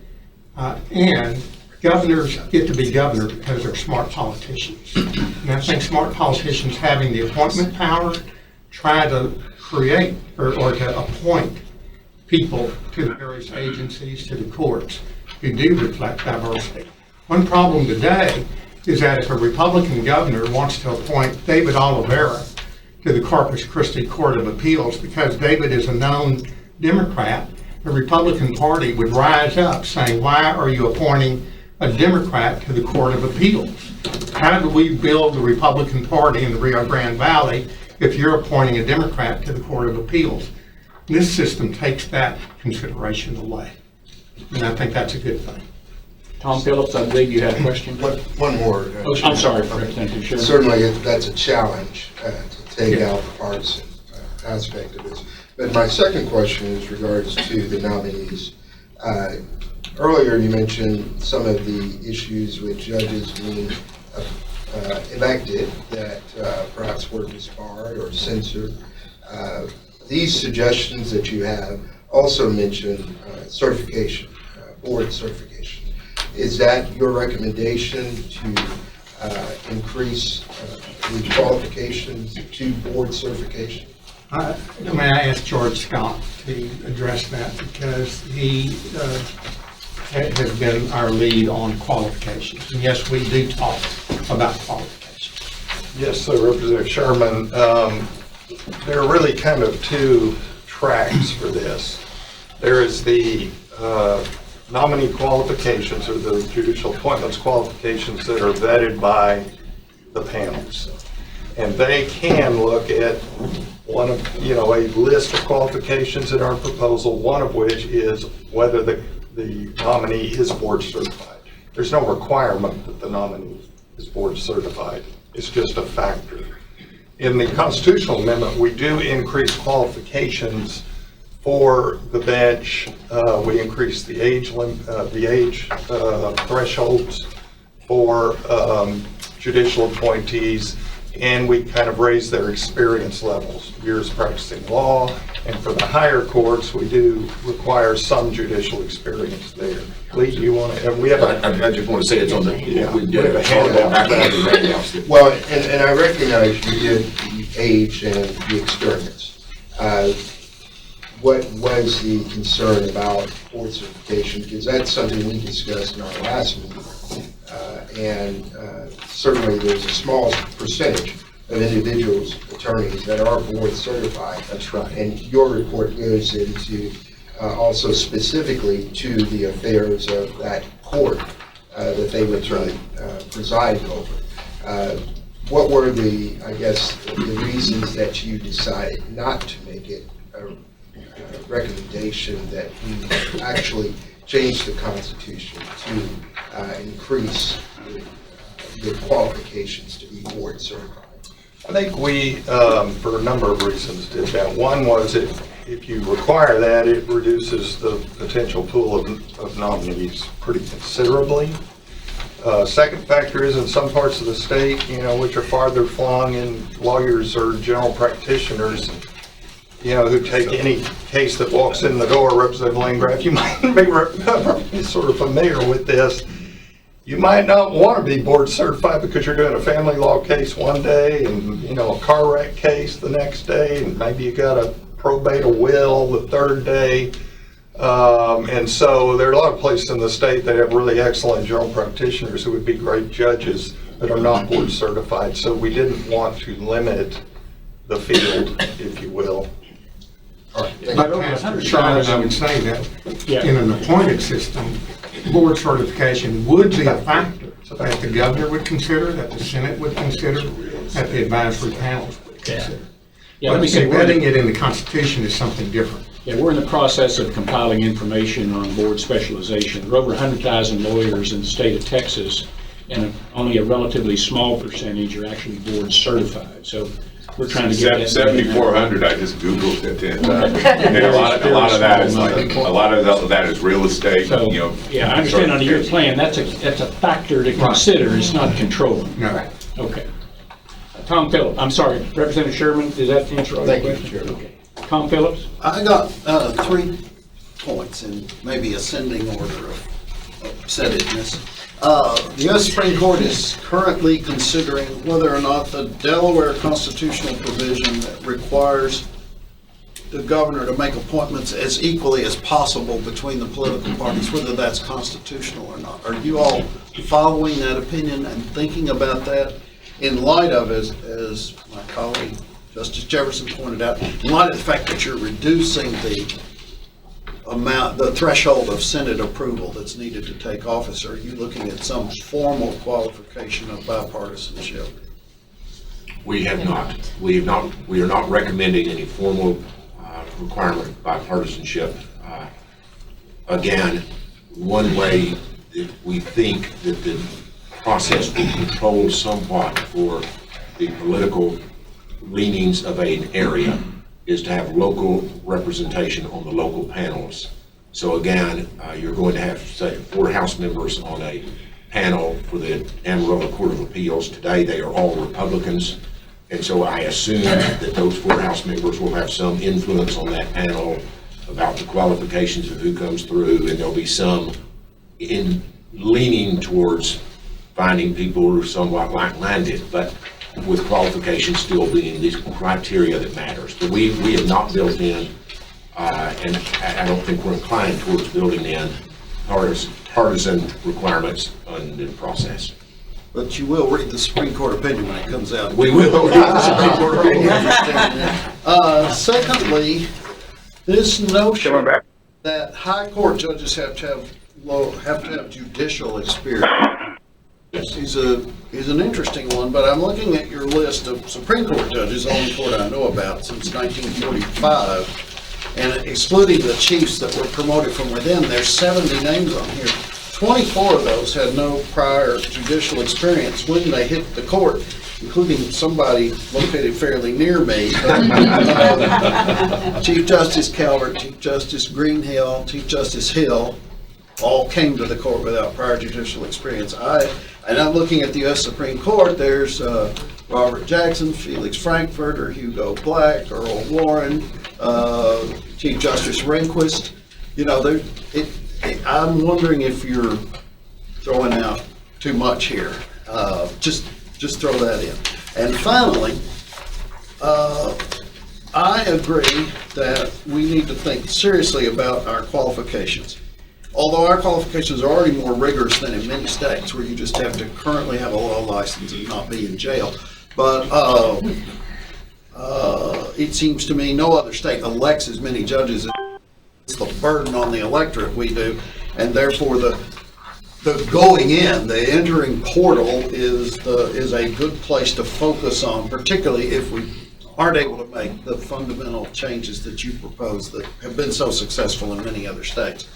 And governors get to be governor because they're smart politicians. And I think smart politicians having the appointment power try to create or to appoint people to the various agencies, to the courts, who do reflect diversity. One problem today is that if a Republican governor wants to appoint David Oliveira to the Corpus Christi Court of Appeals because David is a known Democrat, the Republican Party would rise up saying, why are you appointing a Democrat to the Court of Appeals? How do we build the Republican Party in the Rio Grande Valley if you're appointing a Democrat to the Court of Appeals? This system takes that consideration away, and I think that's a good thing. Tom Phillips, I believe you had a question. One more. I'm sorry, Representative Sherman. Certainly, that's a challenge to take out the partisan aspect of this. But my second question is regards to the nominees. Earlier, you mentioned some of the issues with judges being elected that perhaps were disbarred or censored. These suggestions that you have also mention certification, board certification. Is that your recommendation to increase the qualifications to board certification? May I ask George Scott to address that, because he has been our lead on qualifications. And yes, we do talk about qualifications. Yes, so Representative Sherman, there are really kind of two tracks for this. There is the nominee qualifications, or the judicial appointments qualifications, that are vetted by the panels. And they can look at one of, a list of qualifications in our proposal, one of which is whether the nominee is board certified. There's no requirement that the nominee is board certified. It's just a factor. In the constitutional amendment, we do increase qualifications for the bench. We increase the age thresholds for judicial appointees, and we kind of raise their experience levels, years practicing law, and for the higher courts, we do require some judicial experience there. Lee, do you want to, we have I just want to say it's on the, Yeah. we did We have a a handout. Well, and I recognize you did the age and the experience. What was the concern about board certification? Because that's something we discussed in our last meeting. And certainly there's a small percentage of individuals, attorneys that are board certified. That's right. And your report goes into also specifically to the affairs of that court that they would preside over. What were the, I guess, the reasons that you decided not to make it a recommendation that we actually change the Constitution to increase the qualifications to be board certified? I think we, for a number of reasons, did that. One was if you require that, it reduces the potential pool of nominees pretty considerably. Second factor is in some parts of the state, which are farther flung, and lawyers or general practitioners, who take any case that walks in the door. Representative Landgraf, you might be sort of familiar with this. You might not want to be board certified because you're doing a family law case one day and, a car wreck case the next day, and maybe you got to probate a will the third day. And so there are a lot of places in the state that have really excellent general practitioners who would be great judges that are not board certified. So we didn't want to limit the field, if you will. But Pastor Sherman, I would say that in an appointed system, board certification would be a factor that the governor would consider, that the Senate would consider, that the advisory panels would consider. Yeah, let But me say, embedding it in the Constitution is something different. yeah, we're in the process of compiling information on board specialization. There are over 100,000 lawyers in the state of Texas, and only a relatively small percentage are actually board certified. So we're trying to get that. 7,400, I just Googled it, and a lot of that is real estate, So, yeah, I understand under your plan, that's a factor to consider, it's not controlling. No. Okay. Tom Phillips, I'm sorry, Representative Sherman, does that answer all your Thank you, questions? Chairman. Okay. Tom Phillips? I got 3 points in maybe ascending order of upsetedness. The U.S. Supreme Court is currently considering whether or not the Delaware constitutional provision that requires the governor to make appointments as equally as possible between the political parties, whether that's constitutional or not. Are you all following that opinion and thinking about that in light of, as my colleague Justice Jefferson pointed out, in light of the fact that you're reducing the threshold of Senate approval that's needed to take office? Are you looking at some formal qualification of bipartisanship? We have not. We are not recommending any formal requirement of bipartisanship. Again, one way that we think that the process will control somewhat for the political leanings of an area is to have local representation on the local panels. So again, you're going to have, say, 4 House members on a panel for the Amarillo Court of Appeals. Today, they are all Republicans. And so I assume that those 4 House members will have some influence on that panel about the qualifications of who comes through, and there'll be some in leaning towards finding people who are somewhat like-minded, but with qualifications still being these criteria that matters. But we have not built in, and I don't think we're inclined towards building in partisan requirements in the process. But you will read the Supreme Court opinion when it comes out. We will read the Supreme Court opinion. Secondly, this notion that high court judges have to have judicial experience is an interesting one, but I'm looking at your list of Supreme Court judges, the only court I know about since 1945, and excluding the chiefs that were promoted from within, there's 70 names on here. 24 of those had no prior judicial experience when they hit the court, including somebody located fairly near me. Chief Justice Calvert, Chief Justice Greenhill, Chief Justice Hill, all came to the court without prior judicial experience. And I'm looking at the U.S. Supreme Court, there's Robert Jackson, Felix Frankfurter, Hugo Black, Earl Warren, Chief Justice Rehnquist. You know, I'm wondering if you're throwing out too much here. Just throw that in. And finally, I agree that we need to think seriously about our qualifications. Although our qualifications are already more rigorous than in many states, where you just have to currently have a law license and not be in jail. But it seems to me no other state elects as many judges. It's the burden on the electorate we do, and therefore the going in, the entering portal is a good place to focus on, particularly if we aren't able to make the fundamental changes that you propose that have been so successful in many other states.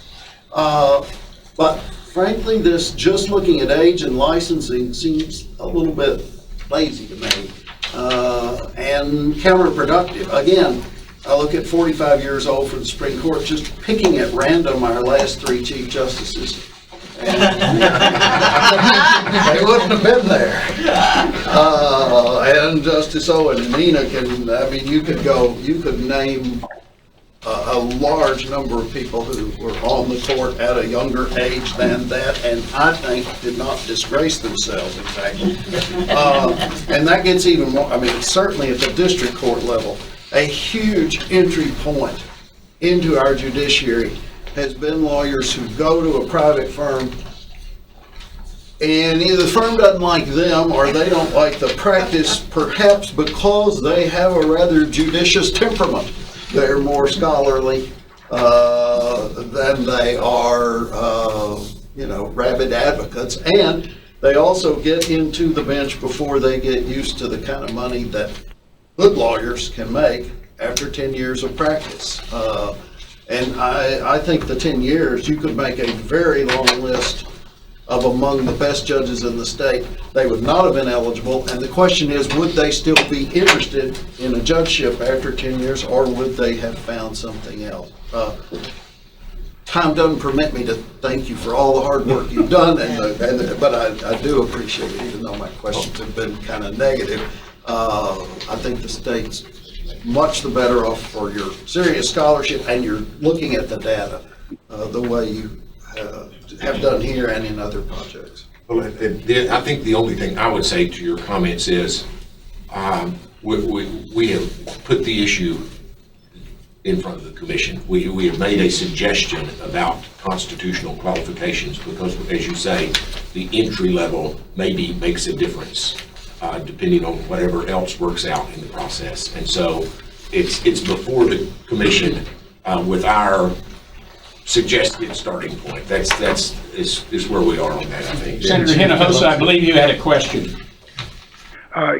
But frankly, this just looking at age and licensing seems a little bit lazy to me and counterproductive. Again, I look at 45 years old for the Supreme Court, just picking at random our last 3 Chief Justices. And they wouldn't have been there. And Justice Owen and Nina you could name a large number of people who were on the court at a younger age than that, and I think did not disgrace themselves, in fact. And that gets even more, certainly at the district court level, a huge entry point into our judiciary has been lawyers who go to a private firm and either the firm doesn't like them or they don't like the practice, perhaps because they have a rather judicious temperament. They're more scholarly than they are, rabid advocates. And they also get into the bench before they get used to the kind of money that good lawyers can make after 10 years of practice. And I think the 10 years, you could make a very long list of among the best judges in the state. They would not have been eligible. And the question is, would they still be interested in a judgeship after 10 years, or would they have found something else? Time doesn't permit me to thank you for all the hard work you've done, but I do appreciate it, even though my questions have been kind of negative. I think the state's much the better off for your serious scholarship, and you're looking at the data the way you have done here and in other projects. Well, I think the only thing I would say to your comments is we have put the issue in front of the commission. We have made a suggestion about constitutional qualifications because, as you say, the entry level maybe makes a difference depending on whatever else works out in the process. And so it's before the commission with our suggested starting point. That's where we are on that, I think. Senator Hinojosa, I believe you had a question.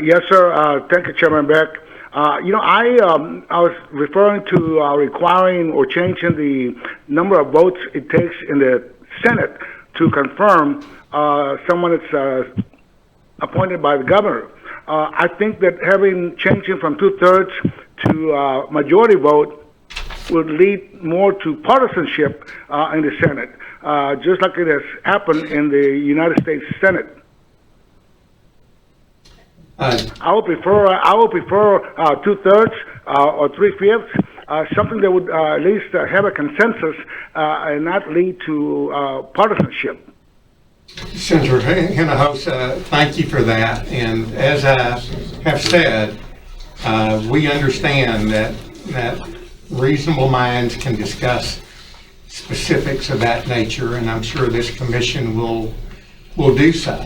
Yes, sir. Thank you, Chairman Beck. I was referring to requiring or changing the number of votes it takes in the Senate to confirm someone that's appointed by the governor. I think that changing from 2/3 to majority vote would lead more to partisanship in the Senate, just like it has happened in the United States Senate. I would prefer 2/3 or 3/5, something that would at least have a consensus and not lead to partisanship. Senator Hinojosa, thank you for that. And as I have said, we understand that reasonable minds can discuss specifics of that nature, and I'm sure this commission will do so.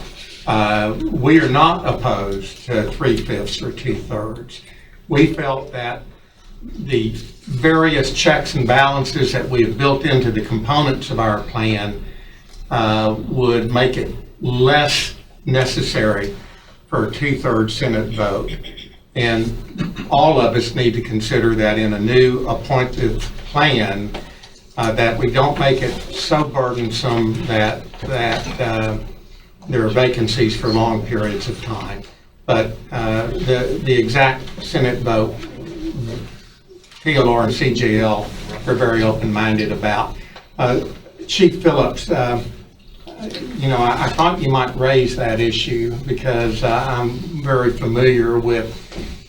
We are not opposed to 3/5 or 2/3. We felt that the various checks and balances that we have built into the components of our plan would make it less necessary for a 2/3 Senate vote. And all of us need to consider that in a new appointive plan, that we don't make it so burdensome that there are vacancies for long periods of time. But the exact Senate vote, TLR and CGL are very open-minded about. Chief Phillips, I thought you might raise that issue because I'm very familiar with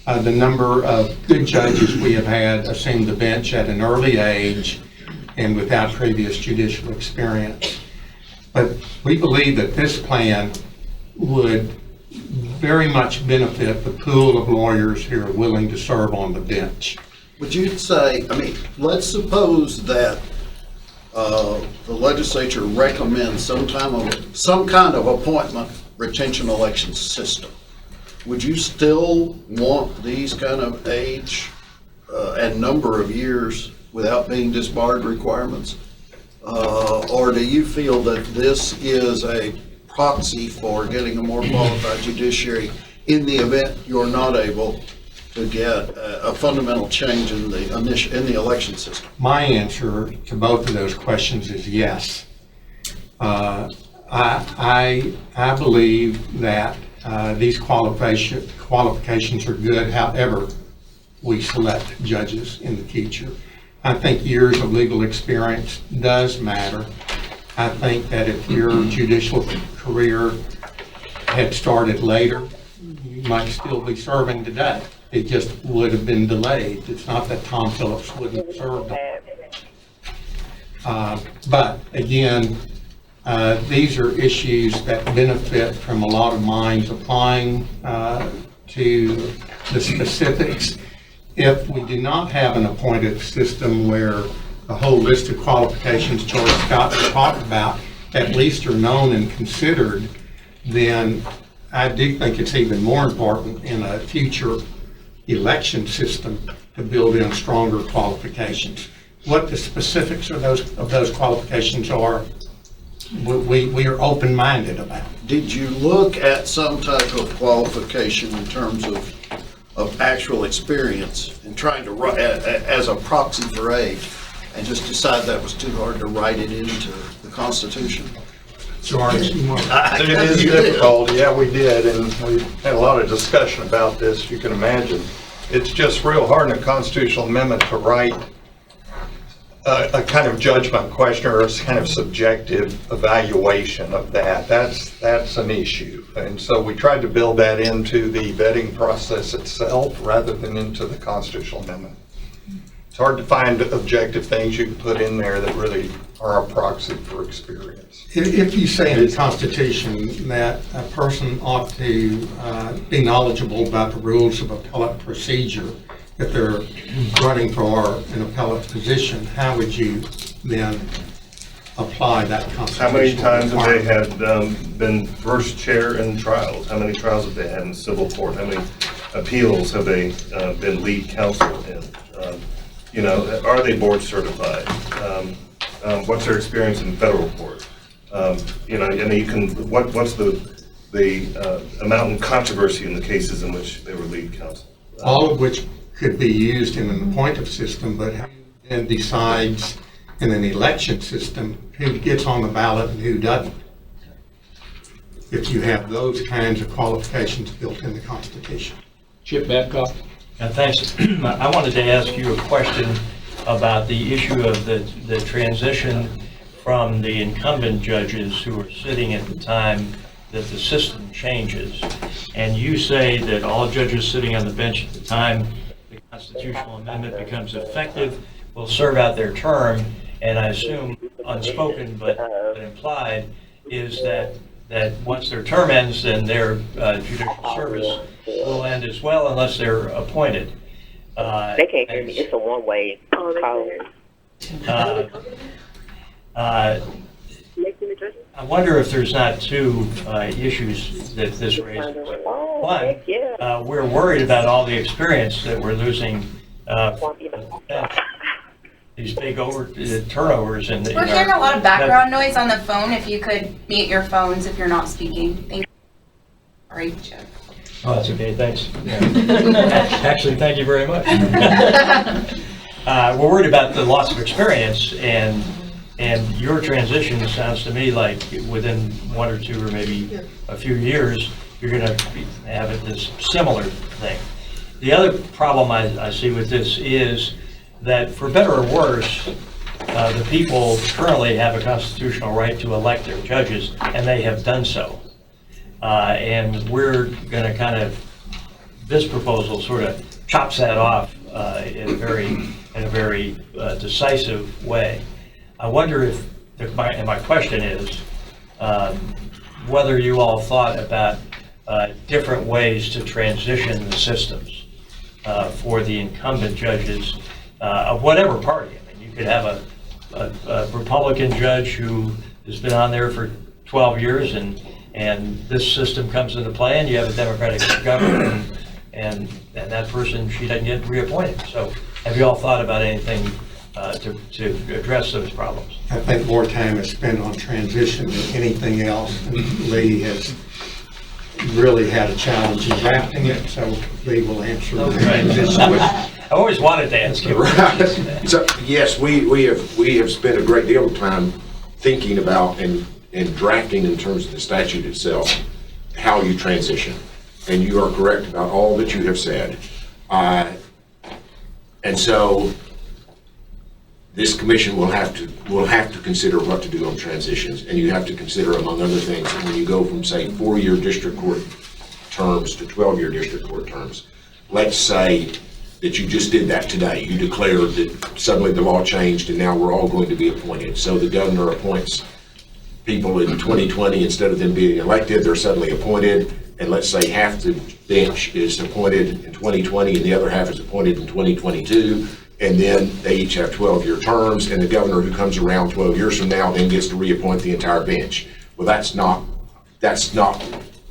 the number of good judges we have had assume the bench at an early age and without previous judicial experience. But we believe that this plan would very much benefit the pool of lawyers who are willing to serve on the bench. Would you say, I mean, let's suppose that the legislature recommends some kind of appointment retention election system. Would you still want these kind of age and number of years without being disbarred requirements? Or do you feel that this is a proxy for getting a more qualified judiciary in the event you're not able to get a fundamental change in the election system? My answer to both of those questions is yes. I believe that these qualifications are good, however we select judges in the future. I think years of legal experience does matter. I think that if your judicial career had started later, you might still be serving today. It just would have been delayed. It's not that Tom Phillips wouldn't have served. But again, these are issues that benefit from a lot of minds applying to the specifics. If we do not have an appointed system where the whole list of qualifications George Scott talked about at least are known and considered, then I do think it's even more important in a future election system to build in stronger qualifications. What the specifics of those qualifications are, we are open-minded about. Did you look at some type of qualification in terms of actual experience and trying to as a proxy for age, and just decide that was too hard to write it into the Constitution? George, It is difficult, yeah, we did, and we had a lot of discussion about this, you can imagine. It's just real hard in a constitutional amendment to write a kind of judgment question or a kind of subjective evaluation of that. That's an issue. And so we tried to build that into the vetting process itself rather than into the constitutional amendment. It's hard to find objective things you can put in there that really are a proxy for experience. If you say in the Constitution that a person ought to be knowledgeable about the rules of appellate procedure if they're running for an appellate position, how would you then apply that Constitution? How many times have they had been first chair in trials? How many trials have they had in civil court? How many appeals have they been lead counsel in? Are they board certified? What's their experience in federal court? And you can, what's the amount in controversy in the cases in which they were lead counsel? All of which could be used in an appointive system, but who then decides in an election system who gets on the ballot and who doesn't? If you have those kinds of qualifications built in the Constitution. Chip Babcock. Thanks. I wanted to ask you a question about the issue of the transition from the incumbent judges who are sitting at the time that the system changes. And you say that all judges sitting on the bench at the time the constitutional amendment becomes effective will serve out their term, and I assume unspoken but implied is that once their term ends, then their judicial service will end as well unless they're appointed. They can't hear me. It's a one-way call. I wonder if there's not two issues that this raises. One, we're worried about all the experience that we're losing these big turnovers. We're hearing a lot of background noise on the phone. If you could mute your phones if you're not speaking. Thank you. Sorry, Jeff. Oh, that's okay, thanks. Actually, thank you very much. We're worried about the loss of experience, and your transition sounds to me like within 1 or 2 or maybe a few years, you're going to have this similar thing. The other problem I see with this is that, for better or worse, the people currently have a constitutional right to elect their judges, and they have done so. And we're going to kind of, this proposal sort of chops that off in a very decisive way. I wonder if, and my question is, whether you all thought about different ways to transition the systems for the incumbent judges of whatever party. I mean, you could have a Republican judge who has been on there for 12 years and this system comes into play and you have a Democratic governor and that person, she doesn't get reappointed. So have you all thought about anything to address those problems? I think more time is spent on transition than anything else. And Lee has really had a challenge in drafting it, so Lee will answer the transition question. I always wanted to ask you. Right. So, yes, we have spent a great deal of time thinking about and drafting in terms of the statute itself, how you transition. And you are correct about all that you have said. And so this commission will have to consider what to do on transitions, and you have to consider, among other things, when you go from, say, 4-year district court terms to 12-year district court terms. Let's say that you just did that today. You declared that suddenly the law changed and now we're all going to be appointed. So the governor appoints people in 2020, instead of them being elected, they're suddenly appointed. And let's say half the bench is appointed in 2020 and the other half is appointed in 2022. And then they each have 12-year terms, and the governor who comes around 12 years from now then gets to reappoint the entire bench. Well, that's not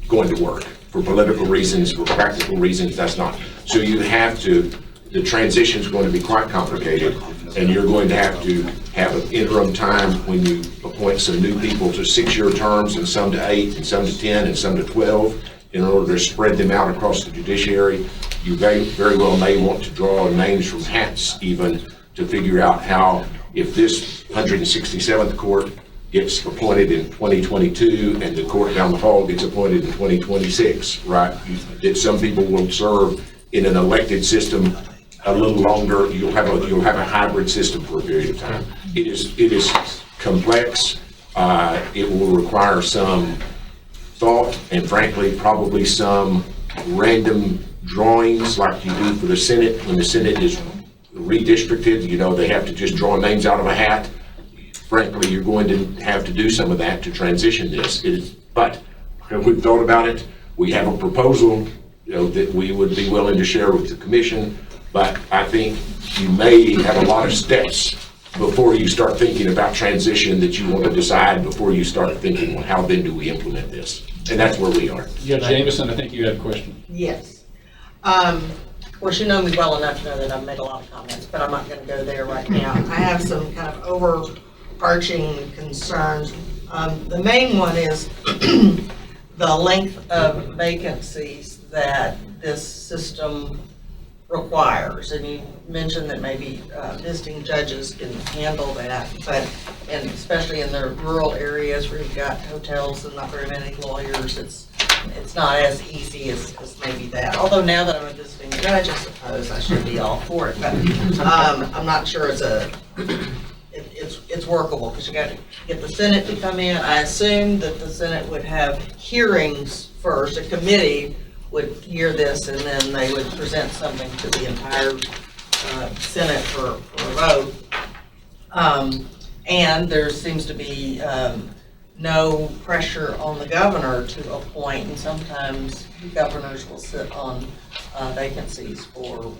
going to work. For political reasons, for practical reasons, that's not. So you have to, the transition is going to be quite complicated, and you're going to have an interim time when you appoint some new people to 6-year terms, and some to 8, and some to 10, and some to 12, in order to spread them out across the judiciary. You very well may want to draw names from hats even to figure out how, if this 167th court gets appointed in 2022 and the court down the hall gets appointed in 2026, right? That some people will serve in an elected system a little longer. You'll have a hybrid system for a period of time. It is complex. It will require some thought and, frankly, probably some random drawings like you do for the Senate. When the Senate is redistricted, you know, they have to just draw names out of a hat. Frankly, you're going to have to do some of that to transition this. But we've thought about it. We have a proposal, you know, that we would be willing to share with the commission. But I think you may have a lot of steps before you start thinking about transition that you want to decide before you start thinking, well, how then do we implement this? And that's where we are. Judge Jameson, I think you had a question. Yes. Of course, you know me well enough to know that I've made a lot of comments, but I'm not going to go there right now. I have some kind of overarching concerns. The main one is the length of vacancies that this system requires. And you mentioned that maybe visiting judges can handle that, but and especially in the rural areas where you've got hotels and not very many lawyers, it's not as easy as maybe that. Although now that I'm a visiting judge, I suppose I should be all for it. But I'm not sure it's workable, because you got to get the Senate to come in. I assume that the Senate would have hearings first. A committee would hear this, and then they would present something to the entire Senate for a vote. And there seems to be no pressure on the governor to appoint, and sometimes governors will sit on vacancies for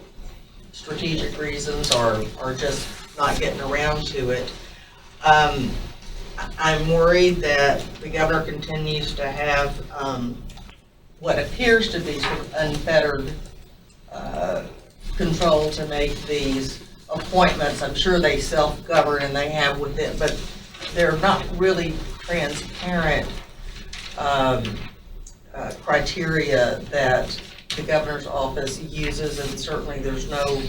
strategic reasons or just not getting around to it. I'm worried that the governor continues to have what appears to be sort of unfettered control to make these appointments. I'm sure they self-govern and they have with it, but they're not really transparent criteria that the governor's office uses, and certainly there's no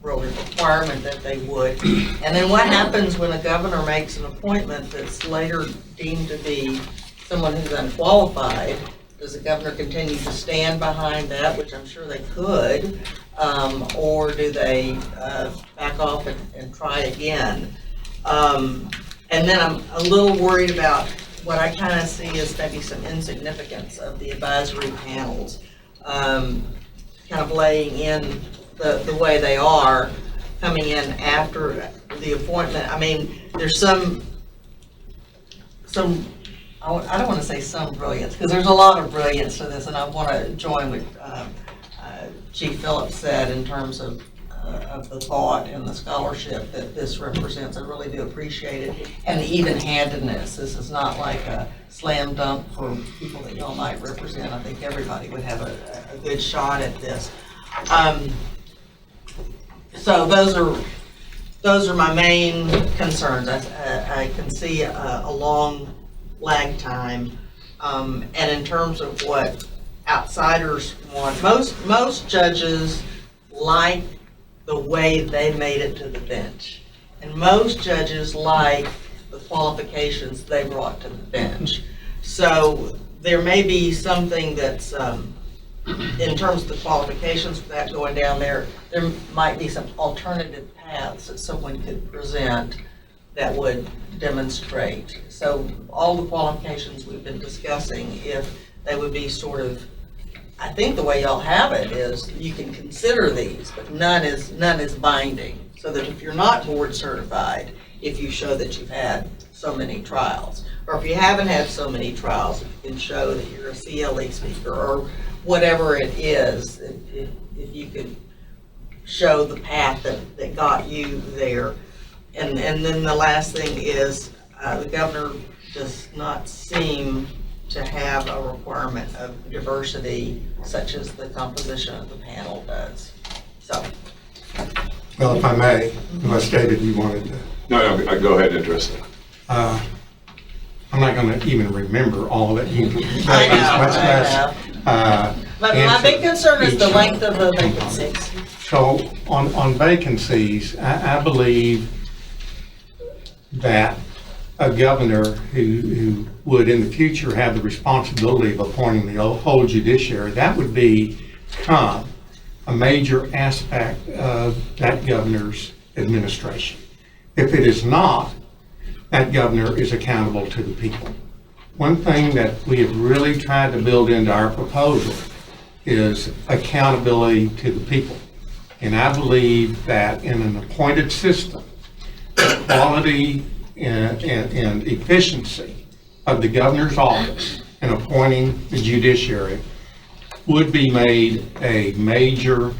real requirement that they would. And then what happens when a governor makes an appointment that's later deemed to be someone who's unqualified? Does the governor continue to stand behind that, which I'm sure they could, or do they back off and try again? And then I'm a little worried about what I kind of see is maybe some insignificance of the advisory panels, kind of laying in the way they are, coming in after the appointment. I mean, there's some, I don't want to say some brilliance, because there's a lot of brilliance to this, and I want to join with Chief Phillips said in terms of the thought and the scholarship that this represents. I really do appreciate it. And the even-handedness. This is not like a slam dunk for people that y'all might represent. I think everybody would have a good shot at this. So those are my main concerns. I can see a long lag time. And in terms of what outsiders want, most judges like the way they made it to the bench. And most judges like the qualifications they brought to the bench. So there may be something that's, in terms of the qualifications for that going down there might be some alternative paths that someone could present that would demonstrate. So all the qualifications we've been discussing, if they would be sort of, I think the way y'all have it is you can consider these, but none is binding. So that if you're not board certified, if you show that you've had so many trials, or if you haven't had so many trials, if you can show that you're a CLE speaker or whatever it is, if you could show the path that got you there. And then the last thing is the governor does not seem to have a requirement of diversity such as the composition of the panel does. So. Well, if I may, unless David, you wanted to. No, go ahead and address it. I'm not going to even remember all that you can say. I know. But my big concern is the length of the vacancies. So on vacancies, I believe that a governor who would in the future have the responsibility of appointing the whole judiciary, that would become a major aspect of that governor's administration. If it is not, that governor is accountable to the people. One thing that we have really tried to build into our proposal is accountability to the people. And I believe that in an appointed system, the quality and efficiency of the governor's office in appointing the judiciary would be made a major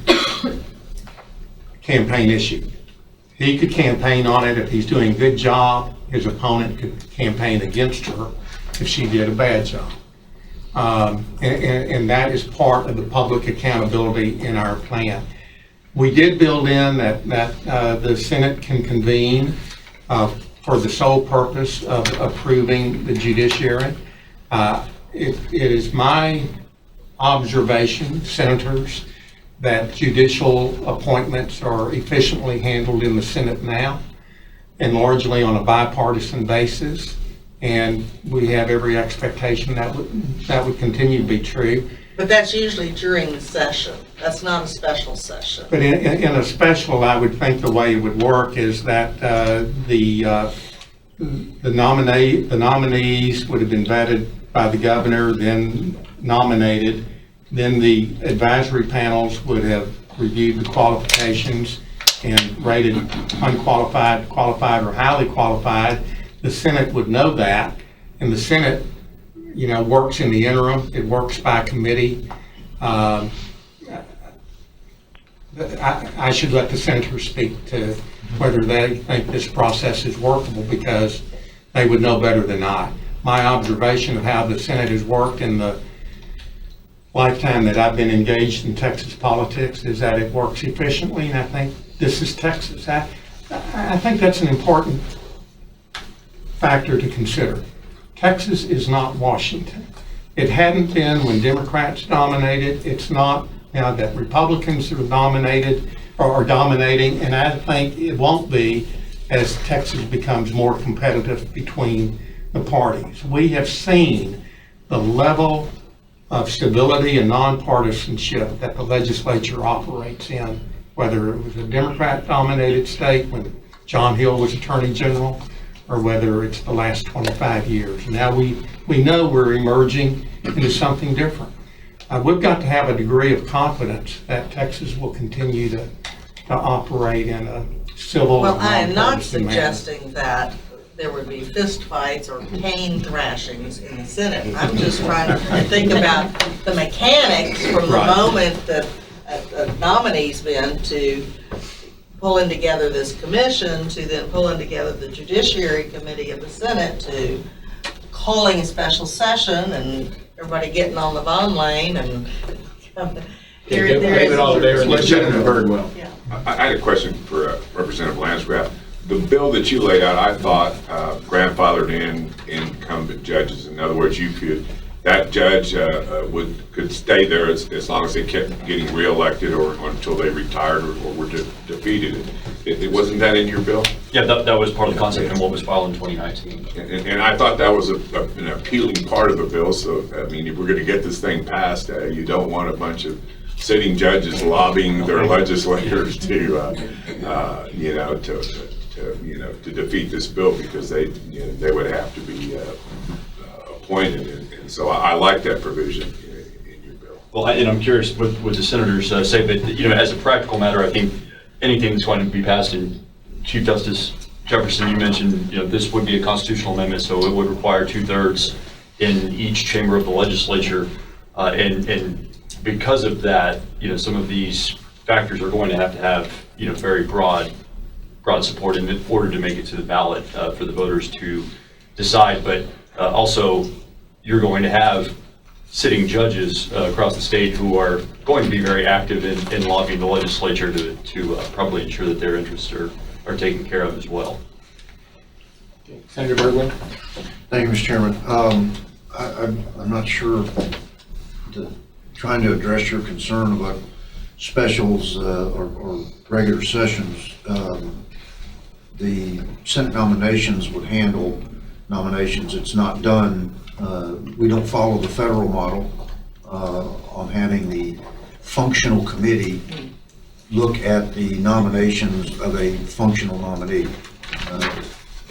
campaign issue. He could campaign on it if he's doing a good job. His opponent could campaign against her if she did a bad job. And that is part of the public accountability in our plan. We did build in that the Senate can convene for the sole purpose of approving the judiciary. It is my observation, senators, that judicial appointments are efficiently handled in the Senate now and largely on a bipartisan basis. And we have every expectation that would continue to be true. But that's usually during the session. That's not a special session. But in a special, I would think the way it would work is that the nominees would have been vetted by the governor, then nominated. Then the advisory panels would have reviewed the qualifications and rated unqualified, qualified, or highly qualified. The Senate would know that, and the Senate, works in the interim. It works by committee. I should let the senators speak to whether they think this process is workable, because they would know better than I. My observation of how the Senate has worked in the lifetime that I've been engaged in Texas politics is that it works efficiently, and I think this is Texas. I think that's an important factor to consider. Texas is not Washington. It hadn't been when Democrats dominated. It's not now that Republicans are dominated or are dominating, and I think it won't be as Texas becomes more competitive between the parties. We have seen the level of stability and nonpartisanship that the legislature operates in, whether it was a Democrat-dominated state when John Hill was Attorney General, or whether it's the last 25 years. Now we know we're emerging into something different. We've got to have a degree of confidence that Texas will continue to operate in a civil Well, and I am not nonpartisan manner. suggesting that there would be fist fights or cane thrashings in the Senate. I'm just trying to think about the mechanics from the Right. moment that a nominee's been to pulling together this commission, to then pulling together the Judiciary Committee of the Senate, to calling a special session and everybody getting on the bond lane and David Oliver. Legitimate, very well. Yeah. I had a question for Representative Lansgraf. The bill that you laid out, I thought grandfathered in incumbent judges. In other words, that judge could stay there as long as they kept getting reelected or until they retired or were defeated. It wasn't that in your bill? Yeah, that was part of the concept in what was filed in 2019. And I thought that was an appealing part of the bill. So, I mean, if we're going to get this thing passed, you don't want a bunch of sitting judges lobbying their legislators to defeat this bill because they would have to be appointed. And so I like that provision in your bill. Well, and I'm curious what the senators say, but as a practical matter, I think anything that's going to be passed, and Chief Justice Jefferson, you mentioned, this would be a constitutional amendment, so it would require 2/3 in each chamber of the legislature, and because of that, some of these factors are going to have very broad support in order to make it to the ballot for the voters to decide. But also, you're going to have sitting judges across the state who are going to be very active in lobbying the legislature to probably ensure that their interests are taken care of as well. Senator Bergwin? Thank you, Mr. Chairman. I'm not sure, trying to address your concern about specials or regular sessions. The Senate nominations would handle nominations. It's not done. We don't follow the federal model on having the functional committee look at the nominations of a functional nominee.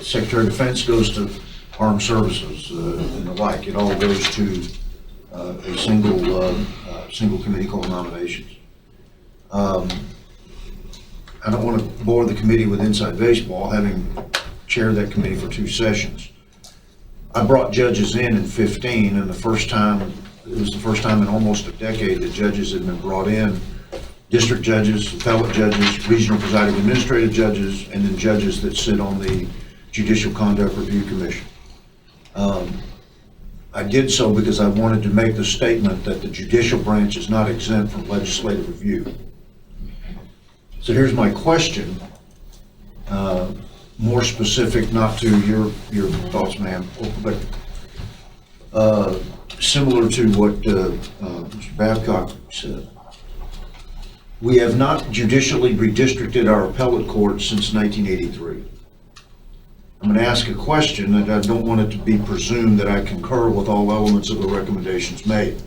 Secretary of Defense goes to Armed Services and the like. It all goes to a single committee called nominations. I don't want to bore the committee with inside baseball, having chaired that committee for 2 sessions. I brought judges in 15, and it was the first time in almost a decade that judges had been brought in. District judges, appellate judges, regional presiding administrative judges, and then judges that sit on the Judicial Conduct Review Commission. I did so because I wanted to make the statement that the judicial branch is not exempt from legislative review. So here's my question, more specific, not to your thoughts, ma'am, but similar to what Mr. Babcock said. We have not judicially redistricted our appellate courts since 1983. I'm going to ask a question, and I don't want it to be presumed that I concur with all elements of the recommendations made.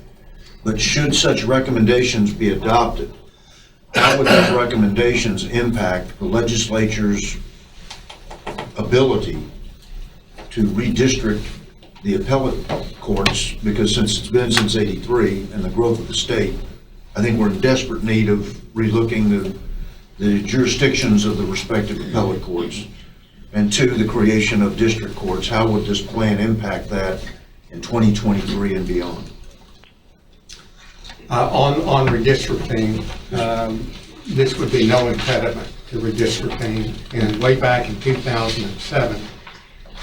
But should such recommendations be adopted, how would those recommendations impact the legislature's ability to redistrict the appellate courts? Because since it's been since '83 and the growth of the state, I think we're in desperate need of relooking the jurisdictions of the respective appellate courts. And 2, the creation of district courts. How would this plan impact that in 2023 and beyond? On redistricting, this would be no impediment to redistricting. And way back in 2007,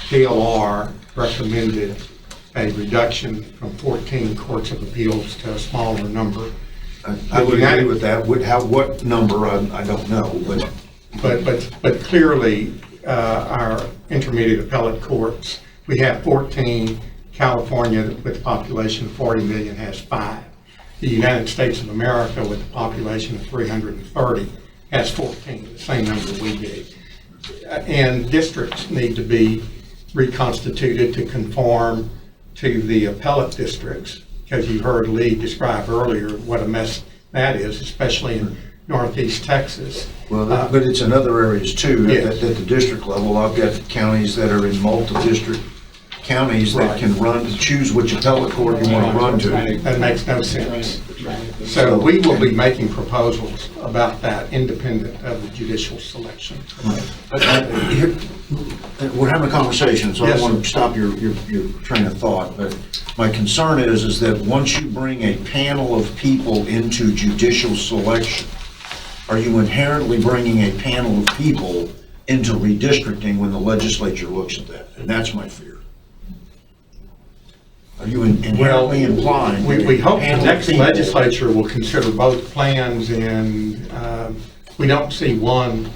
DLR recommended a reduction from 14 courts of appeals to a smaller number. I would agree with that. What number, I don't know, but clearly, our intermediate appellate courts, we have 14. California, with a population of 40 million, has 5. The United States of America, with a population of 330, has 14, the same number we do. And districts need to be reconstituted to conform to the appellate districts, because you heard Lee describe earlier what a mess that is, especially in Northeast Texas. Well, but it's in other areas too, Yes. at the district level. I've got counties that are in multi-district counties that Right. can choose which appellate court you want to run to. That makes no sense. So we will be making proposals about that independent of the judicial selection. We're having a conversation, so I Yes, don't want sir. to stop your train of thought, but my concern is that once you bring a panel of people into judicial selection, are you inherently bringing a panel of people into redistricting when the legislature looks at that? And that's my fear. Are you inherently implying? We hope the panel of next people- legislature will consider both plans, and we don't see one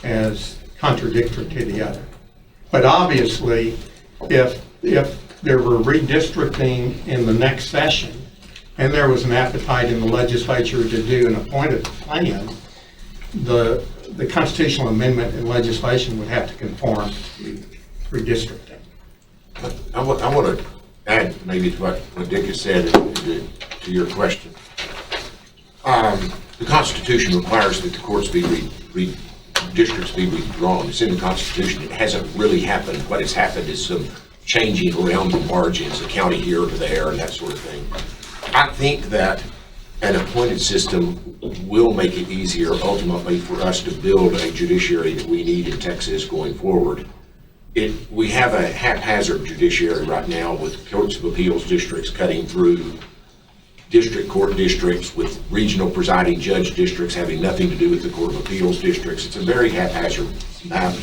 as contradictory to the other. But obviously, if there were redistricting in the next session, and there was an appetite in the legislature to do an appointed plan, the constitutional amendment and legislation would have to conform to redistricting. I want to add maybe to what Dick has said to your question. The Constitution requires that the courts be districts be redrawn. It's in the Constitution. It hasn't really happened. What has happened is some changing around the margins, a county here to there and that sort of thing. I think that an appointed system will make it easier ultimately for us to build a judiciary that we need in Texas going forward. We have a haphazard judiciary right now with courts of appeals districts cutting through district court districts with regional presiding judge districts having nothing to do with the court of appeals districts. It's a very haphazard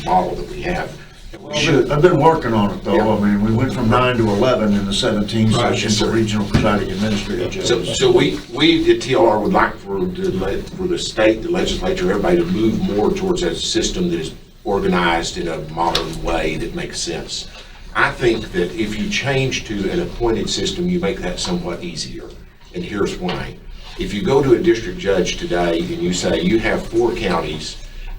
model that we have. I've been working on it though. I mean, we went from 9 to 11 in the 17 session for regional presiding administrative judges. So we at TLR would like for the state, the legislature, everybody to move more towards a system that is organized in a modern way that makes sense. I think that if you change to an appointed system, you make that somewhat easier. And here's why. If you go to a district judge today and you say, you have 4 counties,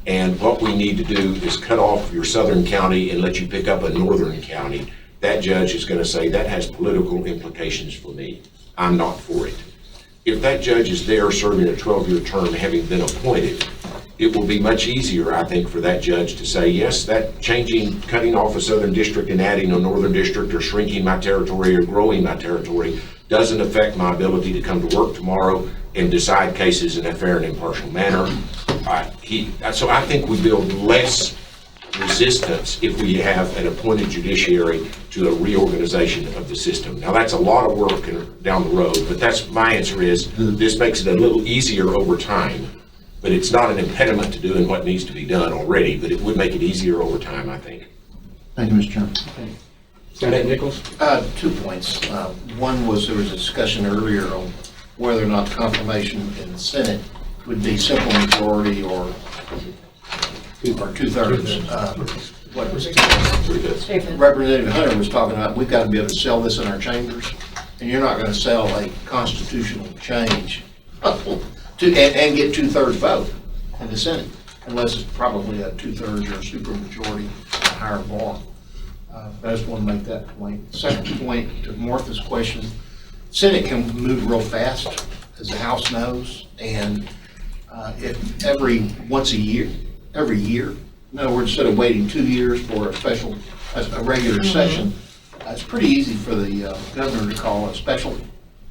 and what we need to do is cut off your southern county and let you pick up a northern county, that judge is going to say, that has political implications for me. I'm not for it. If that judge is there serving a 12-year term, having been appointed, it will be much easier, I think, for that judge to say, yes, that cutting off a southern district and adding a northern district or shrinking my territory or growing my territory doesn't affect my ability to come to work tomorrow and decide cases in a fair and impartial manner. So I think we build less resistance if we have an appointed judiciary to a reorganization of the system. Now, that's a lot of work down the road, but that's my answer is this makes it a little easier over time. But it's not an impediment to doing what needs to be done already, but it would make it easier over time, I think. Thank you, Mr. Chairman. Senator Nichols? 2 points. One was there was a discussion earlier on whether or not confirmation in the Senate would be simple majority or 2/3. What Representative Hunter was talking about, we've got to be able to sell this in our chambers, and you're not going to sell a constitutional change and get 2/3 vote in the Senate, unless it's probably a 2/3 or a supermajority, a higher bar. I just want to make that point. Second point to Martha's question, Senate can move real fast, as the House knows, and if every year, in other words, instead of waiting 2 years for a regular session, it's pretty easy for the governor to call a special.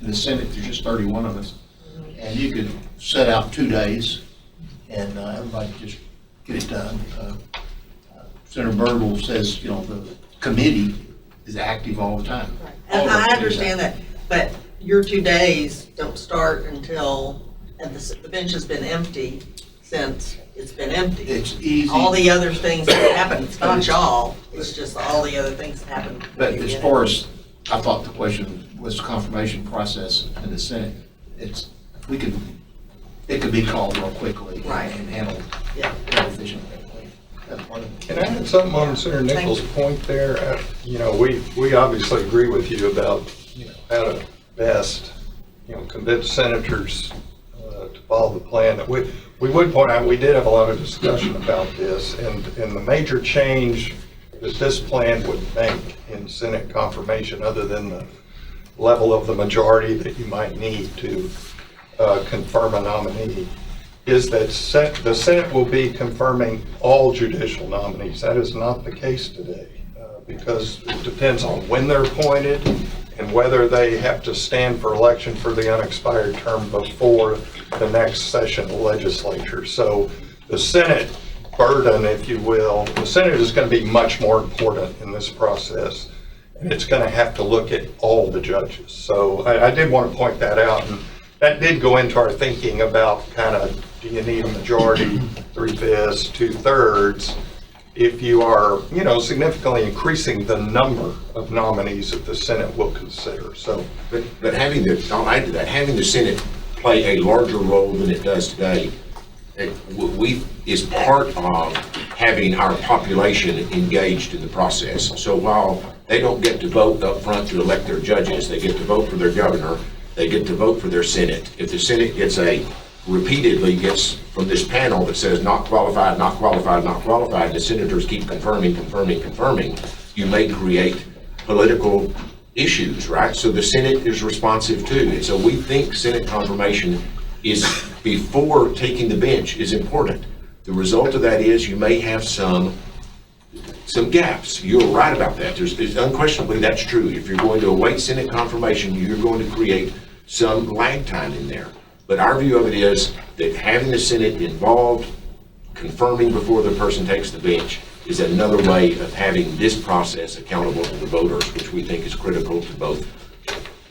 In the Senate, there's just 31 of us, and you could set out 2 days, and everybody just get it done. Senator Bergel says, the committee is active all the time. And I understand that, but your 2 days don't start until, and the bench has been empty since it's been empty. It's easy. All the other things that happen, it's not y'all, it's just all the other things that happen. But as far as, I thought the question was confirmation process in the Senate. It could be called real quickly and handled very efficiently. Can I add something on Senator Nichols' point there? We obviously agree with you about, how to best, convince senators to follow the plan. We would point out, we did have a lot of discussion about this, and the major change that this plan would make in Senate confirmation, other than the level of the majority that you might need to confirm a nominee, is that the Senate will be confirming all judicial nominees. That is not the case today, because it depends on when they're appointed and whether they have to stand for election for the unexpired term before the next session of the legislature. So the Senate burden, if you will, the Senate is going to be much more important in this process, and it's going to have to look at all the judges. So I did want to point that out, and that did go into our thinking about kind of, do you need a majority, 3/5, 2/3, if you are, significantly increasing the number of nominees that the Senate will consider. So, But I'll add to that, having the Senate play a larger role than it does today, is part of having our population engaged in the process. So while they don't get to vote up front to elect their judges, they get to vote for their governor, they get to vote for their Senate. If the Senate repeatedly gets from this panel that says not qualified, not qualified, not qualified, the senators keep confirming, you may create political issues, right? So the Senate is responsive too. And so we think Senate confirmation is, before taking the bench, is important. The result of that is you may have some gaps. You're right about that. Unquestionably, that's true. If you're going to await Senate confirmation, you're going to create some lag time in there. But our view of it is that having the Senate involved, confirming before the person takes the bench, is another way of having this process accountable to the voters, which we think is critical to both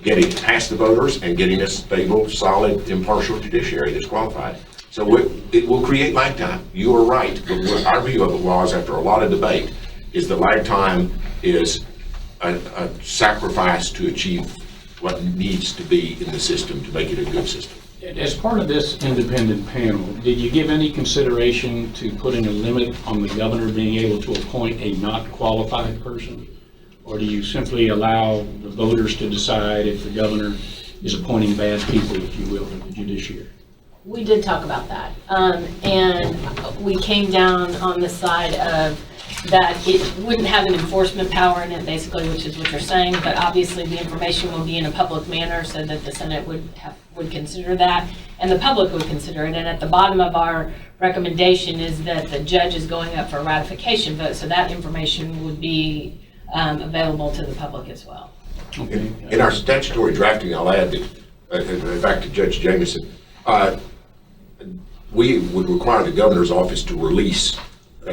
getting past the voters and getting a stable, solid, impartial judiciary that's qualified. So it will create lag time. You are right. But what our view of it was, after a lot of debate, is that lag time is a sacrifice to achieve what needs to be in the system to make it a good system. As part of this independent panel, did you give any consideration to putting a limit on the governor being able to appoint a not qualified person? Or do you simply allow the voters to decide if the governor is appointing bad people, if you will, in the judiciary? We did talk about that. And we came down on the side of that it wouldn't have an enforcement power in it, basically, which is what you're saying, but obviously the information will be in a public manner so that the Senate would consider that, and the public would consider it. And at the bottom of our recommendation is that the judge is going up for a ratification vote, so that information would be available to the public as well. Okay. In our statutory drafting, I'll add that, back to Judge Jameson, we would require the governor's office to release,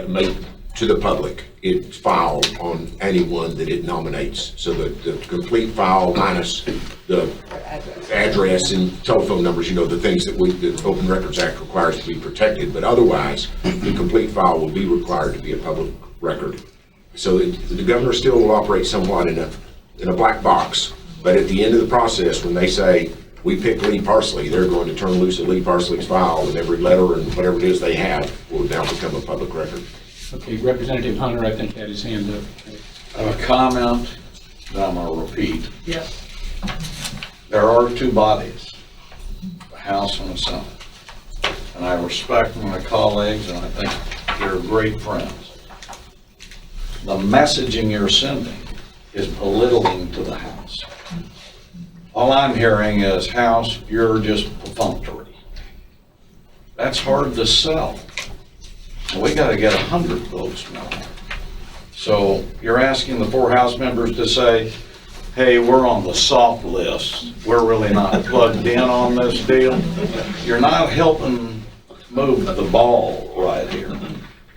make to the public its file on anyone that it nominates. So the complete file minus the address and telephone numbers, the things that the Open Records Act requires to be protected. But otherwise, the complete file will be required to be a public record. So the governor still will operate somewhat in a black box. But at the end of the process, when they say, we pick Lee Parsley, they're going to turn loose at Lee Parsley's file, and every letter and whatever it is they have will now become a public record. Okay, Representative Hunter, I think, had his hand up. A comment that I'm going to repeat. Yes. There are two bodies, the House and the Senate. And I respect my colleagues, and I think they're great friends. The messaging you're sending is belittling to the House. All I'm hearing is, House, you're just perfunctory. That's hard to sell. We got to get 100 votes now. So you're asking the 4 House members to say, hey, we're on the soft list. We're really not plugged in on this deal. You're not helping move the ball right here.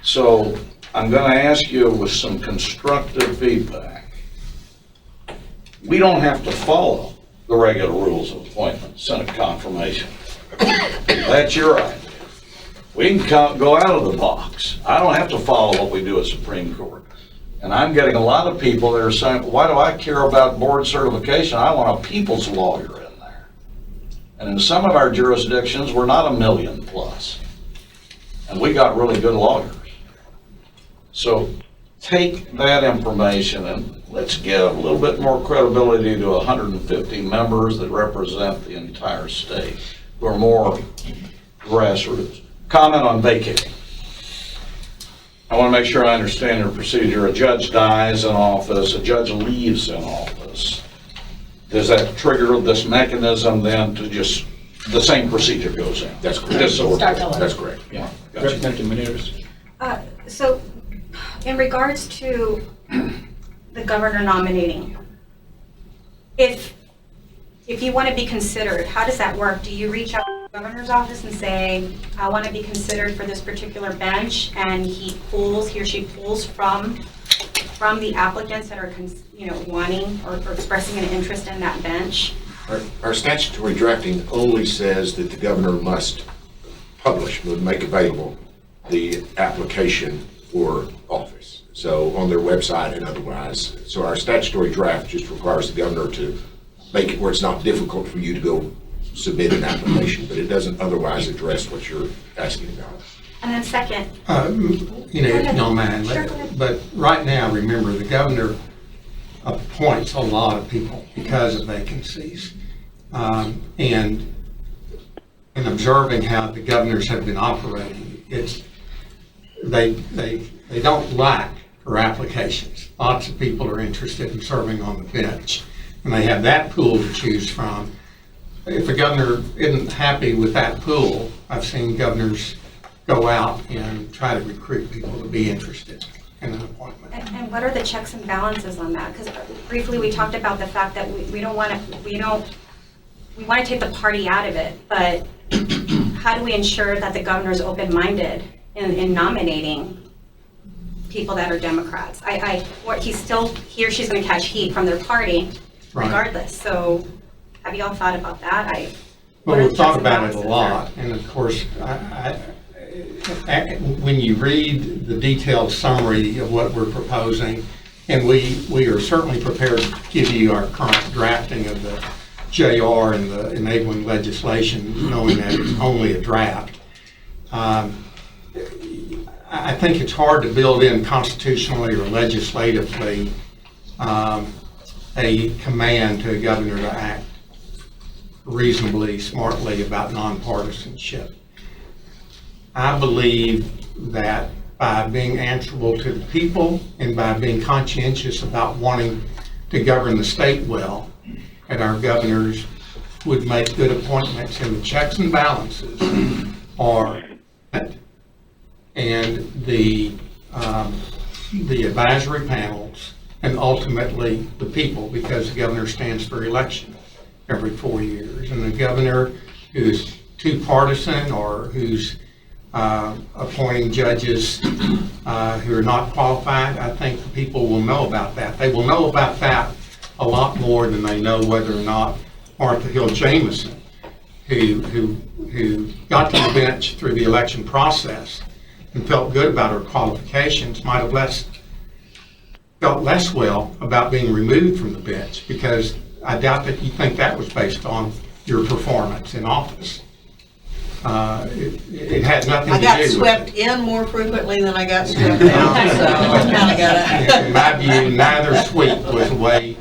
So I'm going to ask you with some constructive feedback. We don't have to follow the regular rules of appointment, Senate confirmation. That's your idea. We can go out of the box. I don't have to follow what we do at Supreme Court. And I'm getting a lot of people that are saying, why do I care about board certification? I want a people's lawyer in there. And in some of our jurisdictions, we're not 1 million plus. And we got really good lawyers. So take that information and let's give a little bit more credibility to 150 members that represent the entire state, who are more grassroots. Comment on vacating. I want to make sure I understand your procedure. A judge dies in office, a judge leaves in office. Does that trigger this mechanism then to just the same procedure goes in. That's correct. Just so- Start over. That's correct. Yeah, gotcha. Representative Meneses. So in regards to the governor nominating, if you want to be considered, how does that work? Do you reach out to the governor's office and say, I want to be considered for this particular bench, and he or she pulls from the applicants that are, wanting or expressing an interest in that bench? Our statutory drafting only says that the governor must publish, would make available the application for office. So on their website and otherwise. So our statutory draft just requires the governor to make it where it's not difficult for you to go submit an application, but it doesn't otherwise address what you're asking about. And then second, If you don't mind, Sure, go ahead. but right now, remember, the governor appoints a lot of people because of vacancies. And in observing how the governors have been operating, they don't lack for applications. Lots of people are interested in serving on the bench, and they have that pool to choose from. If the governor isn't happy with that pool, I've seen governors go out and try to recruit people to be interested in an appointment. and what are the checks and balances on that? Because briefly, we talked about the fact that we want to take the party out of it, but how do we ensure that the governor's open-minded in nominating people that are Democrats? He or she's going to catch heat from their party Right. regardless. So have you all thought about that? Well, we've thought about it a lot, and of course, when you read the detailed summary of what we're proposing, and we are certainly prepared to give you our current drafting of the JR and the enabling legislation, knowing that it's only a draft. I think it's hard to build in constitutionally or legislatively a command to a governor to act reasonably, smartly about nonpartisanship. I believe that by being answerable to the people and by being conscientious about wanting to govern the state well, that our governors would make good appointments, and the checks and balances are, and the advisory panels, and ultimately the people, because the governor stands for election every 4 years. And the governor who's too partisan or who's appointing judges who are not qualified, I think the people will know about that. They will know about that a lot more than they know whether or not Martha Hill Jameson, who got to the bench through the election process and felt good about her qualifications, might have felt less well about being removed from the bench, because I doubt that you think that was based on your performance in office. It had nothing to do with it. I got swept in more frequently than I got swept out, so I kind of got In my view, neither sweep was a way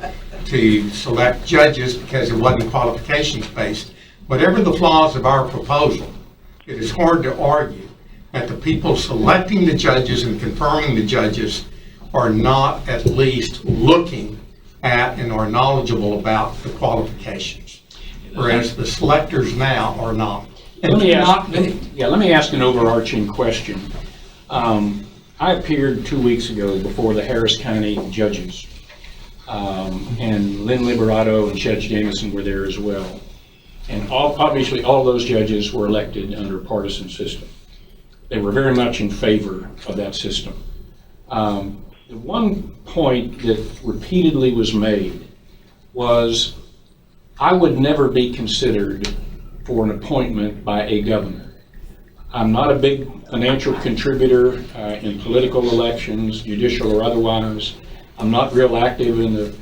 to select judges, because it wasn't qualifications based. Whatever the flaws of our proposal, it is hard to argue that the people selecting the judges and confirming the judges are not at least looking at and are knowledgeable about the qualifications, whereas the selectors now are not. Let me ask an overarching question. I appeared 2 weeks ago before the Harris County judges, and Lynn Liberato and Judge Jameson were there as well. And obviously all those judges were elected under a partisan system. They were very much in favor of that system. The one point that repeatedly was made was, I would never be considered for an appointment by a governor. I'm not a big financial contributor in political elections, judicial or otherwise. I'm not real active in the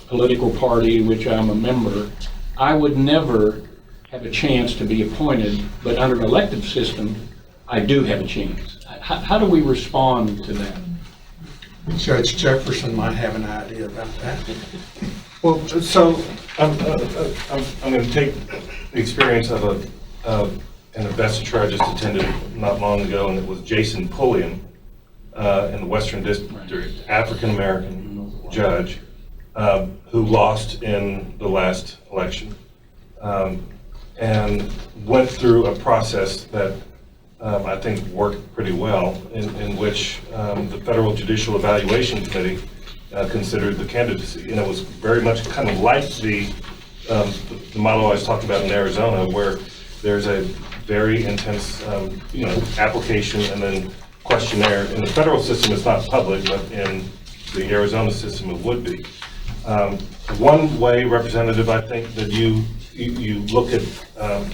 political party which I'm a member. I would never have a chance to be appointed, but under an elective system, I do have a chance. How do we respond to that? Judge Jefferson might have an idea about that. Well, so I'm going to take the experience of an investiture I just attended not long ago, and it was Jason Pulliam in the Western District, African-American judge who lost in the last election. and went through a process that I think worked pretty well, in which the Federal Judicial Evaluation Committee considered the candidacy. And it was very much kind of like the model I was talking about in Arizona, where there's a very intense, application and then questionnaire. In the federal system, it's not public, but in the Arizona system, it would be. One way, Representative, I think that you look at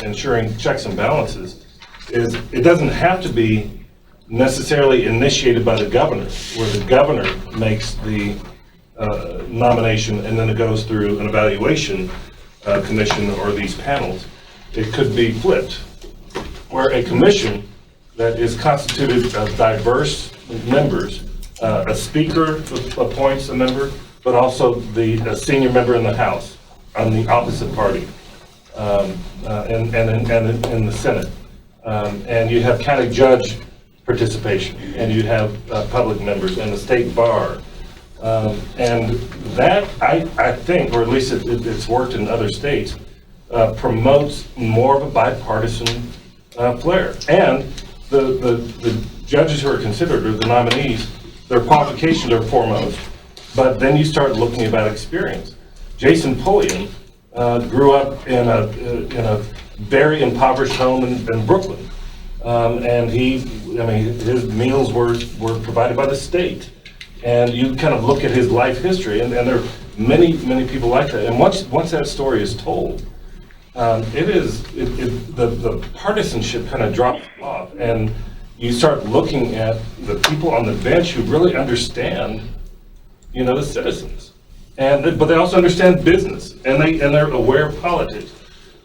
ensuring checks and balances is it doesn't have to be necessarily initiated by the governor, where the governor makes the nomination and then it goes through an evaluation commission or these panels. It could be flipped, where a commission that is constituted of diverse members, a speaker appoints a member, but also a senior member in the House on the opposite party, and in the Senate. And you have county judge participation, and you have public members and the state bar. And that, I think, or at least it's worked in other states, promotes more of a bipartisan flair. And the judges who are considered, or the nominees, their qualifications are foremost, but then you start looking about experience. Jason Pulliam grew up in a very impoverished home in Brooklyn. And his meals were provided by the state. And you kind of look at his life history, and there are many, many people like that. And once that story is told, the partisanship kind of drops off, and you start looking at the people on the bench who really understand, the citizens, but they also understand business, and they're aware of politics.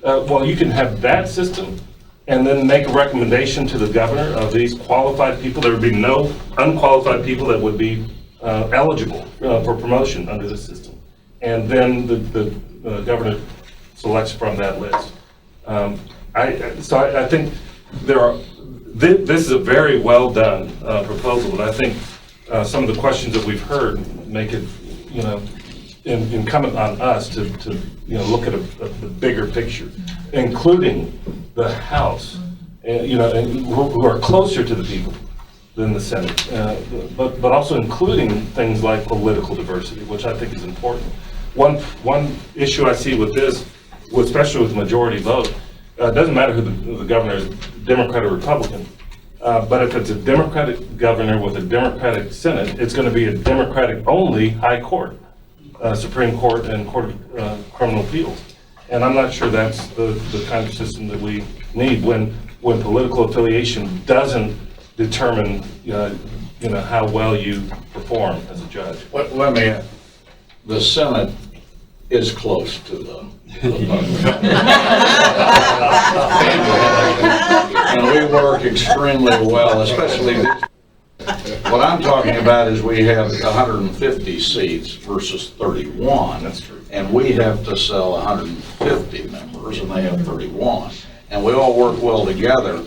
Well, you can have that system, and then make a recommendation to the governor of these qualified people. There would be no unqualified people that would be eligible for promotion under the system, and then the governor selects from that list. I think this is a very well done proposal, and I think some of the questions that we've heard make it, incumbent on us to look at the bigger picture, including the House, and who are closer to the people than the Senate, but also including things like political diversity, which I think is important. One issue I see with this, especially with the majority vote, it doesn't matter who the governor is, Democrat or Republican, but if it's a Democratic governor with a Democratic Senate, it's going to be a Democratic-only high court, Supreme Court and Court of Criminal Appeals. And I'm not sure that's the kind of system that we need when political affiliation doesn't determine how well you perform as a judge. Let me, the Senate is close to the and we work extremely well, especially what I'm talking about is we have 150 seats versus 31. That's true. And we have to sell 150 members and they have 31. And we all work well together.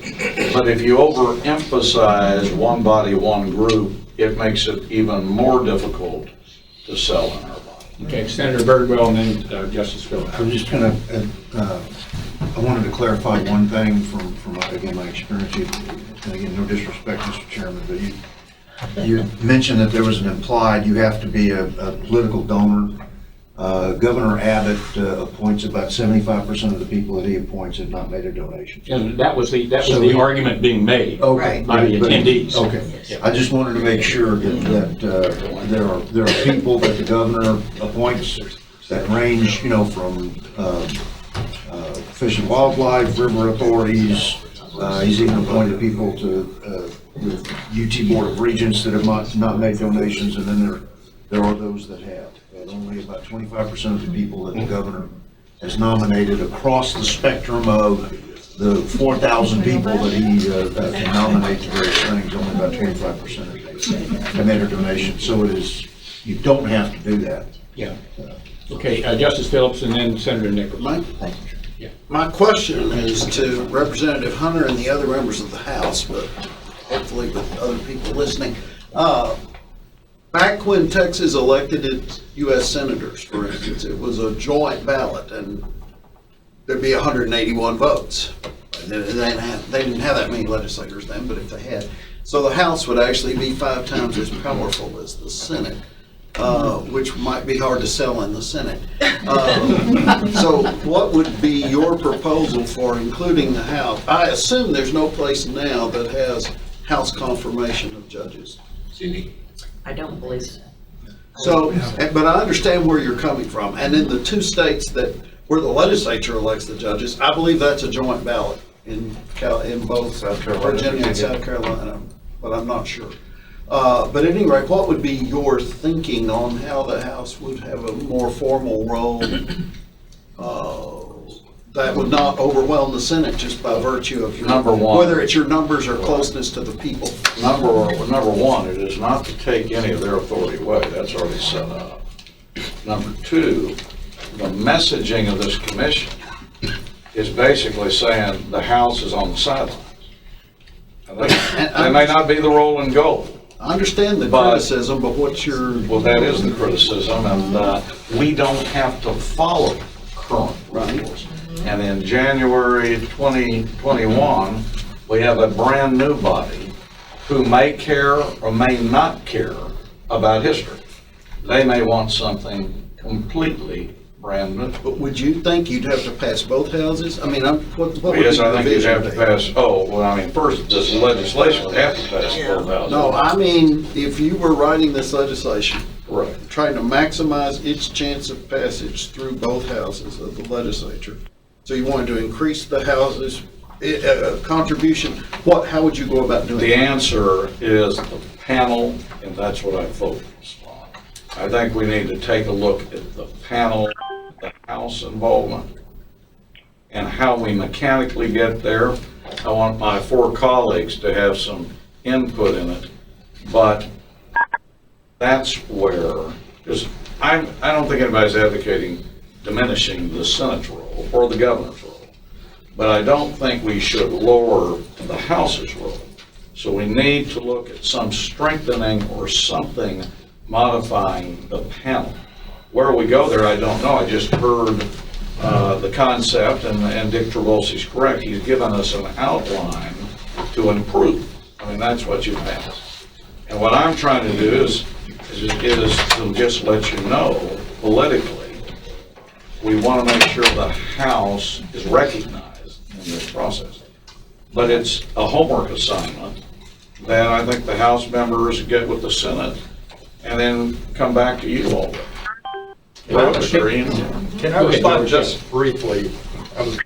But if you overemphasize one body, one group, it makes it even more difficult to sell in our body. Okay, Senator Birdwell, and then Justice Phillips. I'm just going to, I wanted to clarify one thing from again, my experience. And again, no disrespect, Mr. Chairman, but you mentioned that there was an implied, you have to be a political donor. Governor Abbott appoints about 75% of the people that he appoints have not made a donation. And that was the argument being made by the attendees. Okay. Yeah. I just wanted to make sure that there are people that the governor appoints that range, from Fish and Wildlife, river authorities. He's even appointed people to the UT Board of Regents that have not made donations, and then there are those that have. And only about 25% of the people that the governor has nominated across the spectrum of the 4,000 people that he can nominate to various things, only about 25% have made a donation. So it is, you don't have to do that. Yeah. Okay, Justice Phillips, and then Senator Nichols. Thank you. Yeah. My question is to Representative Hunter and the other members of the House, but hopefully with other people listening. Back when Texas elected its U.S. senators, for instance, it was a joint ballot, and there'd be 181 votes. They didn't have that many legislators then, but if they had. So the House would actually be 5 times as powerful as the Senate, which might be hard to sell in the Senate. So what would be your proposal for including the House? I assume there's no place now that has House confirmation of judges. Cindy? I don't believe so. So, but I understand where you're coming from. And in the 2 states where the legislature elects the judges, I believe that's a joint ballot in both Virginia and South Carolina, but I'm not sure. But at any rate, what would be your thinking on how the House would have a more formal role that would not overwhelm the Senate just by virtue of your, Number one. whether it's your numbers or closeness to the people? Number one, it is not to take any of their authority away. That's already set up. Number 2, the messaging of this commission is basically saying the House is on the sidelines. They may not be the rolling goal. I understand the criticism, but what's your... Well, that is the criticism, and we don't have to follow current rules. And in January 2021, we have a brand new body who may care or may not care about history. They may want something completely brand new. But would you think you'd have to pass both houses? I mean, what would be Yes, I the think you'd vision have to there? pass, first, this legislation would have to pass both houses. No, I mean, if you were writing this legislation, Right. trying to maximize its chance of passage through both houses of the legislature, so you wanted to increase the houses' contribution, how would you go about doing The that? answer is the panel, and that's what I focus on. I think we need to take a look at the panel, the House involvement, and how we mechanically get there. I want my 4 colleagues to have some input in it, but that's where, because I don't think anybody's advocating diminishing the Senate's role or the governor's role, but I don't think we should lower the House's role. So we need to look at some strengthening or something modifying the panel. Where we go there, I don't know. I just heard the concept, and Dick Travolsi's correct. He's given us an outline to improve. I mean, that's what you've asked. And what I'm trying to do is to just let you know, politically, we want to make sure the House is recognized in this process. But it's a homework assignment that I think the House members get with the Senate and then come back to you all. Can I respond just briefly? I was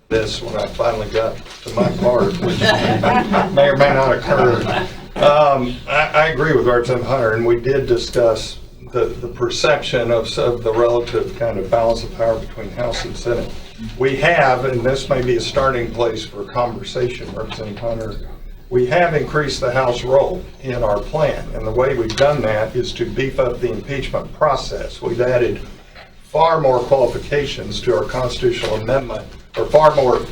this when I finally got to my part, which may or may not occur. I agree with Representative Hunter, and we did discuss the perception of the relative kind of balance of power between House and Senate. We have, and this may be a starting place for conversation, Representative Hunter, we have increased the House role in our plan, and the way we've done that is to beef up the impeachment process. We've added far more qualifications to our constitutional amendment, or far more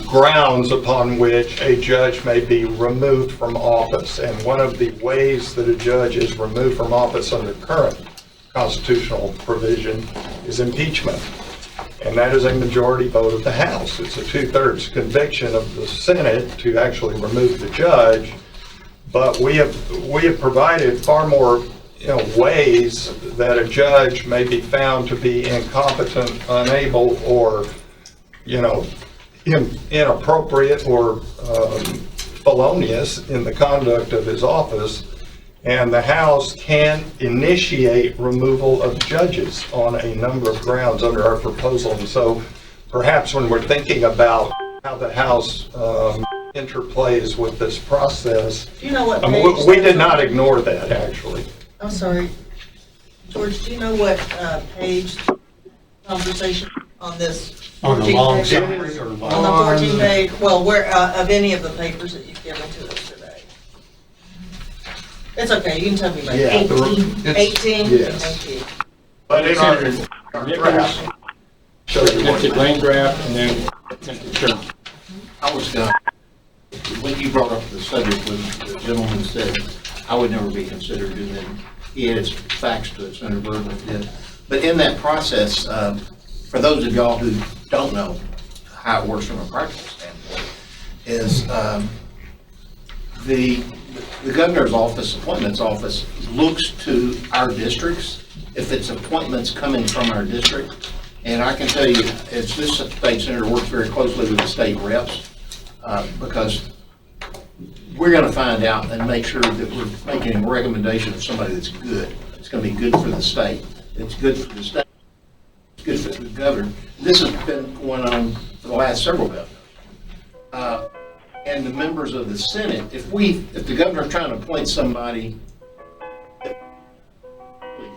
grounds upon which a judge may be removed from office. And one of the ways that a judge is removed from office under current constitutional provision is impeachment. And that is a majority vote of the House. It's a 2/3 conviction of the Senate to actually remove the judge. But we have provided far more ways that a judge may be found to be incompetent, unable, or inappropriate or felonious in the conduct of his office, and the House can initiate removal of judges on a number of grounds under our proposal. And so perhaps when we're thinking about how the House interplays with this process, Do you know what page we did not ignore that, actually. I'm sorry, George, do you know what page conversation on this? On the 14 long page? summary or On the 14 page, well, where, of any of the papers that you've given to us today? It's okay, you can tell me later. Yeah. 18? Yes. Thank you. But in our draft, shows you what. Tinted lane draft, and then tinted term. I was gonna, when you brought up the subject, when the gentleman said, I would never be considered, and then he had his facts to it, Senator Bergman did. But in that process, for those of y'all who don't know how it works from a practical standpoint, is the governor's office, appointments office, looks to our districts if it's appointments coming from our district. And I can tell you, it's this state senator works very closely with the state reps because we're going to find out and make sure that we're making a recommendation of somebody that's good. It's going to be good for the state. It's good for the state. It's good for the governor. This has been going on for the last several governors. And the members of the Senate, if the governor's trying to appoint somebody really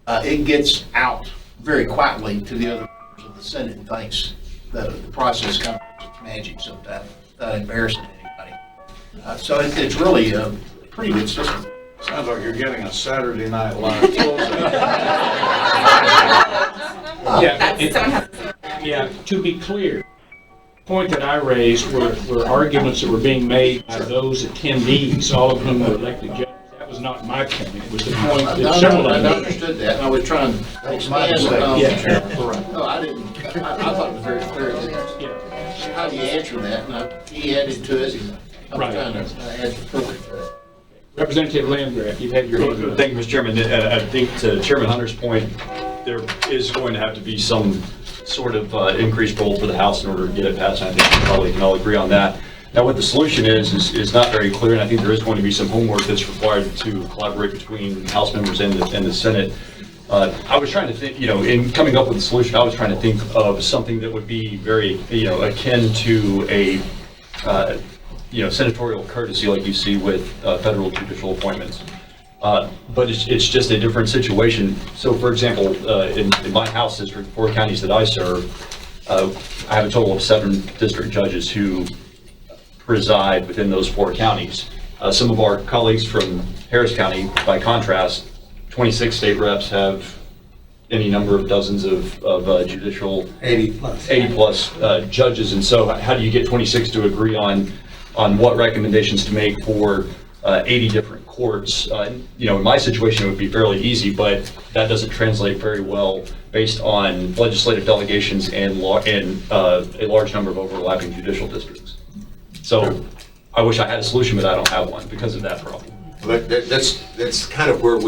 bad, it gets out very quietly to the other members of the Senate and thinks the process kind of works magic sometimes without embarrassing anybody. So it's really a pretty good system. Sounds like you're getting a Saturday Night Live. Yeah, to be clear, the point that I raised were arguments that were being made by those attendees, all of whom were elected judges. That was not my point. It was the point that several I of them. understood that, and I was trying to expand. No, I didn't. I thought it was very clear. How do you answer that? And he added to it. I was trying to add appropriate to it. Representative Landgraf, you've had your hand up. Thank you, Mr. Chairman. I think to Chairman Hunter's point, there is going to have to be some sort of increased role for the House in order to get it passed. I think we probably can all agree on that. Now, what the solution is not very clear, and I think there is going to be some homework that's required to collaborate between House members and the Senate. I was trying to think, in coming up with a solution, I was trying to think of something that would be very, akin to a, senatorial courtesy like you see with federal judicial appointments. But it's just a different situation. So, for example, in my House district, 4 counties that I serve, I have a total of 7 district judges who preside within those 4 counties. Some of our colleagues from Harris County, by contrast, 26 state reps have any number of dozens of judicial 80 plus judges. And so how do you get 26 to agree on what recommendations to make for 80 different courts? In my situation, it would be fairly easy, but that doesn't translate very well based on legislative delegations and a large number of overlapping judicial districts. So I wish I had a solution, but I don't have one because of that problem. But that's kind of where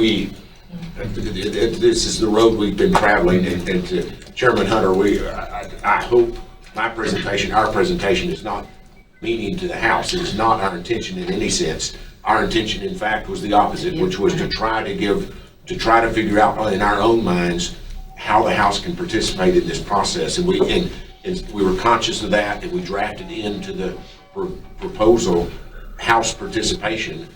this is the road we've been traveling, and to Chairman Hunter, I hope our presentation is not meaning to the House. It is not our intention in any sense. Our intention, in fact, was the opposite, which was to try to figure out in our own minds how the House can participate in this process, and we were conscious of that, and we drafted into the proposal House participation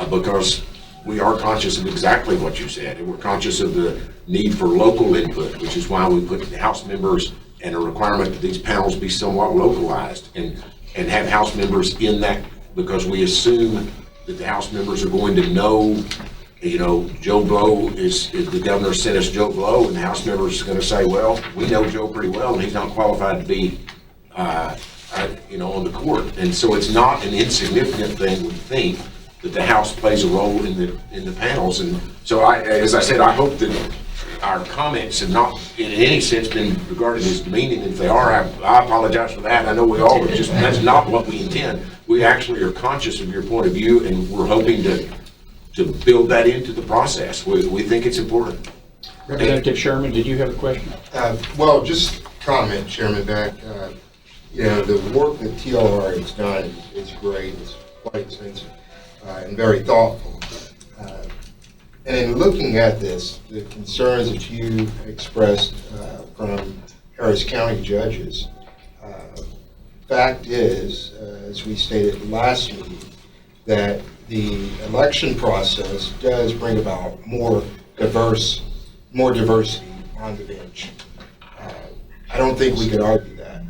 because we are conscious of exactly what you said, and we're conscious of the need for local input, which is why we put the House members and a requirement that these panels be somewhat localized and have House members in that, because we assume that the House members are going to know, Joe Blow is the governor sent us Joe Blow, and the House members are going to say, well, we know Joe pretty well, and he's not qualified to be, on the court. And so it's not an insignificant thing, we think, that the House plays a role in the panels. And so, as I said, I hope that our comments have not in any sense been regarded as demeaning. If they are, I apologize for that. I know we all, but that's not what we intend. We actually are conscious of your point of view, and we're hoping to build that into the process. We think it's important. Representative Sherman, did you have a question? Well, just comment, Chairman Beck. The work that TLR has done is great. It's quite extensive and very thoughtful. And in looking at this, the concerns that you expressed from Harris County judges, fact is, as we stated last meeting, that the election process does bring about more diversity on the bench. I don't think we could argue that.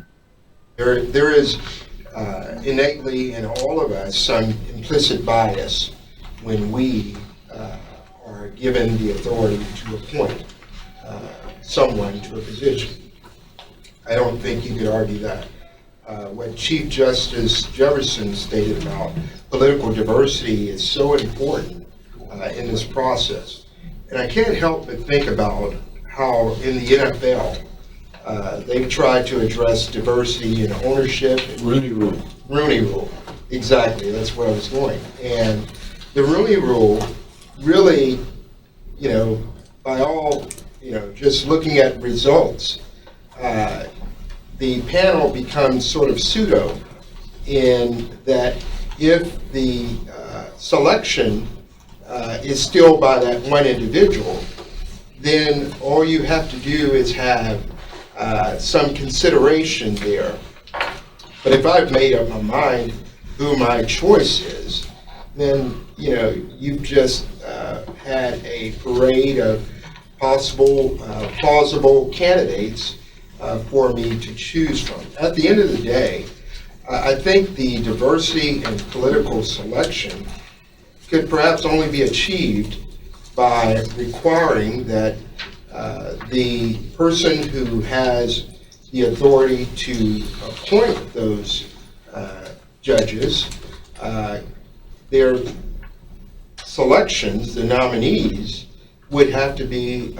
There is innately in all of us some implicit bias when we are given the authority to appoint someone to a position. I don't think you could argue that. What Chief Justice Jefferson stated about political diversity is so important in this process. And I can't help but think about how in the NFL, They've tried to address diversity in ownership. Rooney Rule. Rooney Rule, exactly, that's where I was going. And the Rooney Rule really, by all, just looking at results, the panel becomes sort of pseudo in that if the selection is still by that one individual, then all you have to do is have some consideration there. But if I've made up my mind who my choice is, then, you've just had a parade of possible, plausible candidates for me to choose from. At the end of the day, I think the diversity and political selection could perhaps only be achieved by requiring that the person who has the authority to appoint those judges, their selections, the nominees, would have to be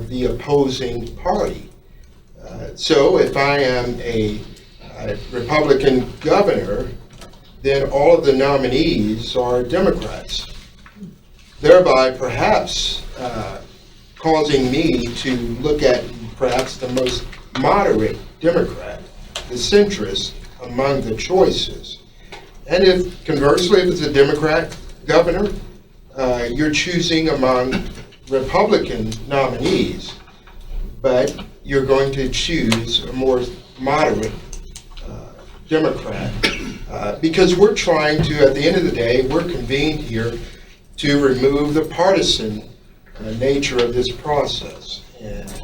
the opposing party. So if I am a Republican governor, then all of the nominees are Democrats, thereby perhaps causing me to look at perhaps the most moderate Democrat, the centrist among the choices. And if conversely, if it's a Democrat governor, you're choosing among Republican nominees, but you're going to choose a more moderate Democrat, because we're trying to, at the end of the day, we're convened here to remove the partisan nature of this process and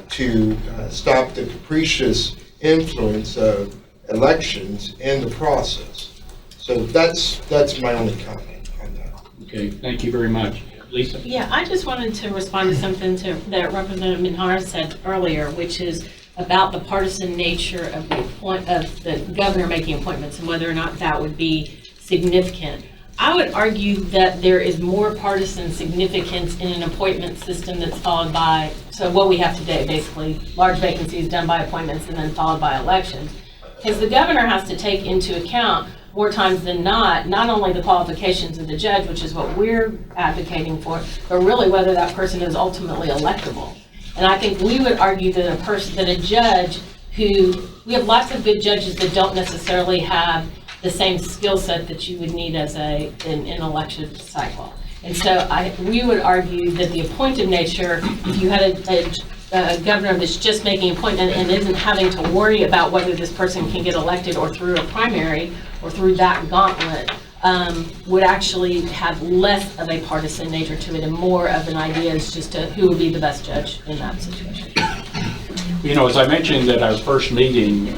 to stop the capricious influence of elections in the process. So that's my only comment on that. Okay, thank you very much. Lisa? Yeah, I just wanted to respond to something that Representative Minhar said earlier, which is about the partisan nature of the governor making appointments and whether or not that would be significant. I would argue that there is more partisan significance in an appointment system that's followed by, so what we have today, basically, large vacancies done by appointments and then followed by elections. Because the governor has to take into account more times than not only the qualifications of the judge, which is what we're advocating for, but really whether that person is ultimately electable. And I think we would argue that a judge who, we have lots of good judges that don't necessarily have the same skill set that you would need as an election cycle. And so we would argue that the appointed nature, if you had a governor that's just making appointment and isn't having to worry about whether this person can get elected or through a primary or through that gauntlet, would actually have less of a partisan nature to it and more of an idea as just to who would be the best judge in that situation. As I mentioned at our first meeting,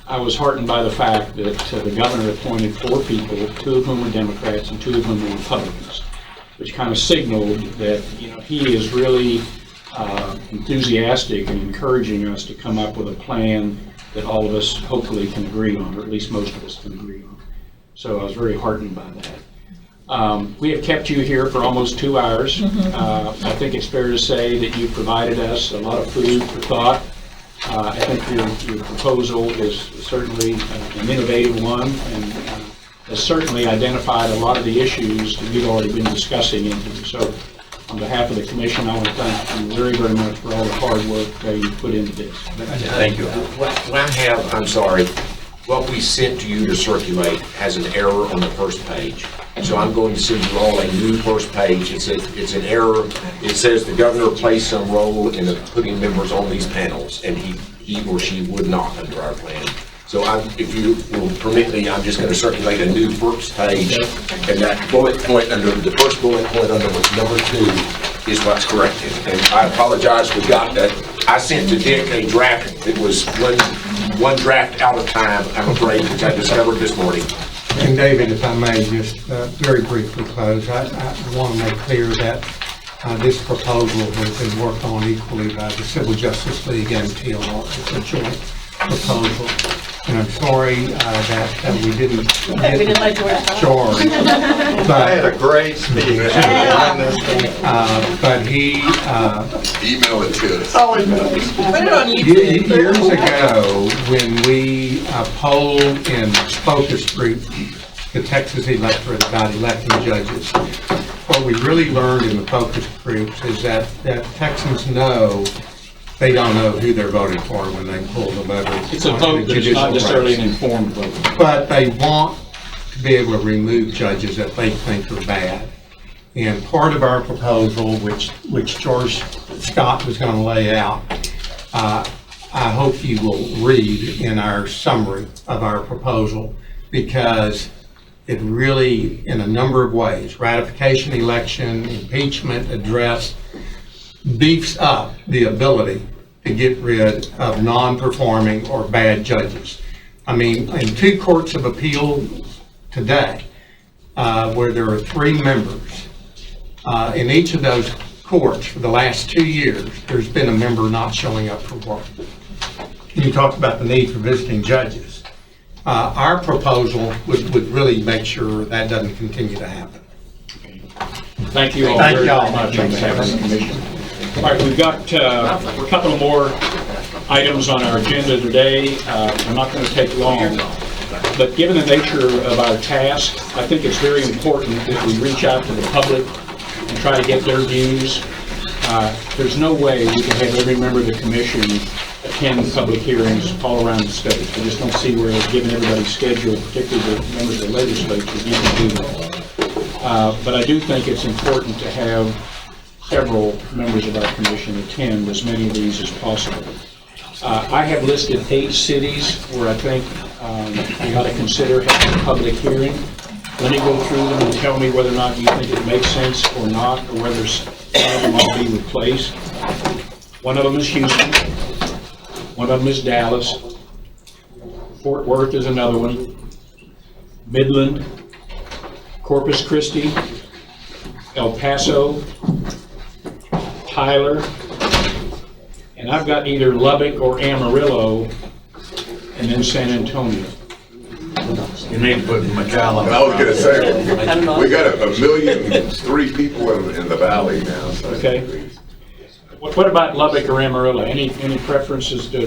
I was heartened by the fact that the governor appointed 4 people, 2 of whom were Democrats and 2 of whom were Republicans, which kind of signaled that he is really enthusiastic and encouraging us to come up with a plan that all of us hopefully can agree on, or at least most of us can agree on. So I was very heartened by that. We have kept you here for almost 2 hours. I think it's fair to say that you've provided us a lot of food for thought. I think your proposal is certainly an innovative one and has certainly identified a lot of the issues that we've already been discussing in here. So on behalf of the commission, I want to thank you very, very much for all the hard work you put into this. Thank you. I'm sorry, what we sent to you to circulate has an error on the first page. So I'm going to send you all a new first page. It's an error. It says the governor plays some role in putting members on these panels, and he or she would not under our plan. So if you will permit me, I'm just going to circulate a new first page, and that bullet point under, the first bullet point under number 2 is what's corrected. And I apologize, we got that. I sent to Dick a draft that was one draft out of time, I'm afraid, which I discovered this morning. And David, if I may just very briefly close, I want to make clear that this proposal has been worked on equally by the Civil Justice League and TLR. It's a joint proposal. And I'm sorry that we didn't We didn't let George talk. George. I had a great speech. But he, Email it to us. Put it on YouTube. years ago, when we polled in focus group the Texas electorate about electing judges, what we really learned in the focus groups is that Texans know they don't know who they're voting for when they pull the lever. It's a vote, but it's not necessarily an informed vote. But they want to be able to remove judges that they think are bad. And part of our proposal, which George Scott was going to lay out, I hope you will read in our summary of our proposal, because it really, in a number of ways, ratification, election, impeachment, address, beefs up the ability to get rid of non-performing or bad judges. I mean, in 2 courts of appeal today, where there are 3 members, in each of those courts for the last 2 years, there's been a member not showing up for work. You talked about the need for visiting judges. Our proposal would really make sure that doesn't continue to happen. Thank you all very much on behalf of the commission. All right, we've got a couple of more items on our agenda today. I'm not going to take long, but given the nature of our task, I think it's very important that we reach out to the public and try to get their views. There's no way we can have every member of the commission attend public hearings all around the state. I just don't see where, given everybody's schedule, particularly the members of the legislature, you can do that. But I do think it's important to have several members of our commission attend as many of these as possible. I have listed 8 cities where I think we ought to consider having a public hearing. Let me go through them and tell me whether or not you think it makes sense or not, or whether some of them ought to be replaced. One of them is Houston. One of them is Dallas. Fort Worth is another one. Midland, Corpus Christi, El Paso, Tyler, and I've got either Lubbock or Amarillo, and then San Antonio. You need to put McAllen. I was gonna say, we got 1,000,003 people in the valley now, so. Okay. What about Lubbock or Amarillo? Any preferences to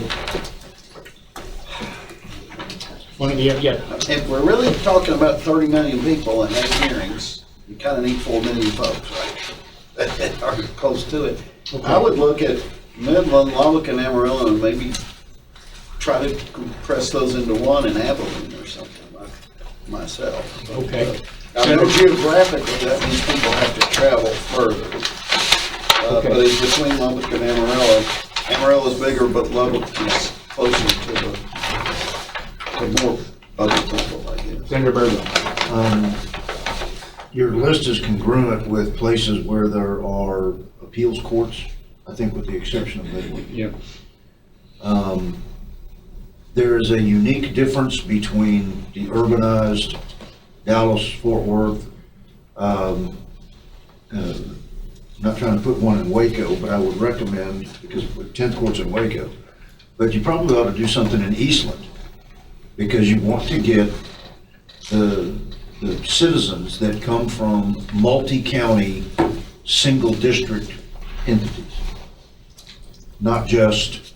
one of the, yeah? If we're really talking about 30 million people and 8 hearings, you kind of need 4 million folks, right? Or close to it. Okay. I would look at Midland, Lubbock, and Amarillo, and maybe try to compress those into one in Abilene or something myself. But, Okay. I know geographically that means people have to travel further. Okay. But it's between Lubbock and Amarillo. Amarillo's bigger, but Lubbock is closer to more other people, I guess. Senator Berger. Your list is congruent with places where there are appeals courts, I think with the exception of Midland. Yeah. There is a unique difference between the urbanized Dallas, Fort Worth, not trying to put one in Waco, but I would recommend, because with 10 courts in Waco, but you probably ought to do something in Eastland, because you want to get the citizens that come from multi-county, single district entities. Not just,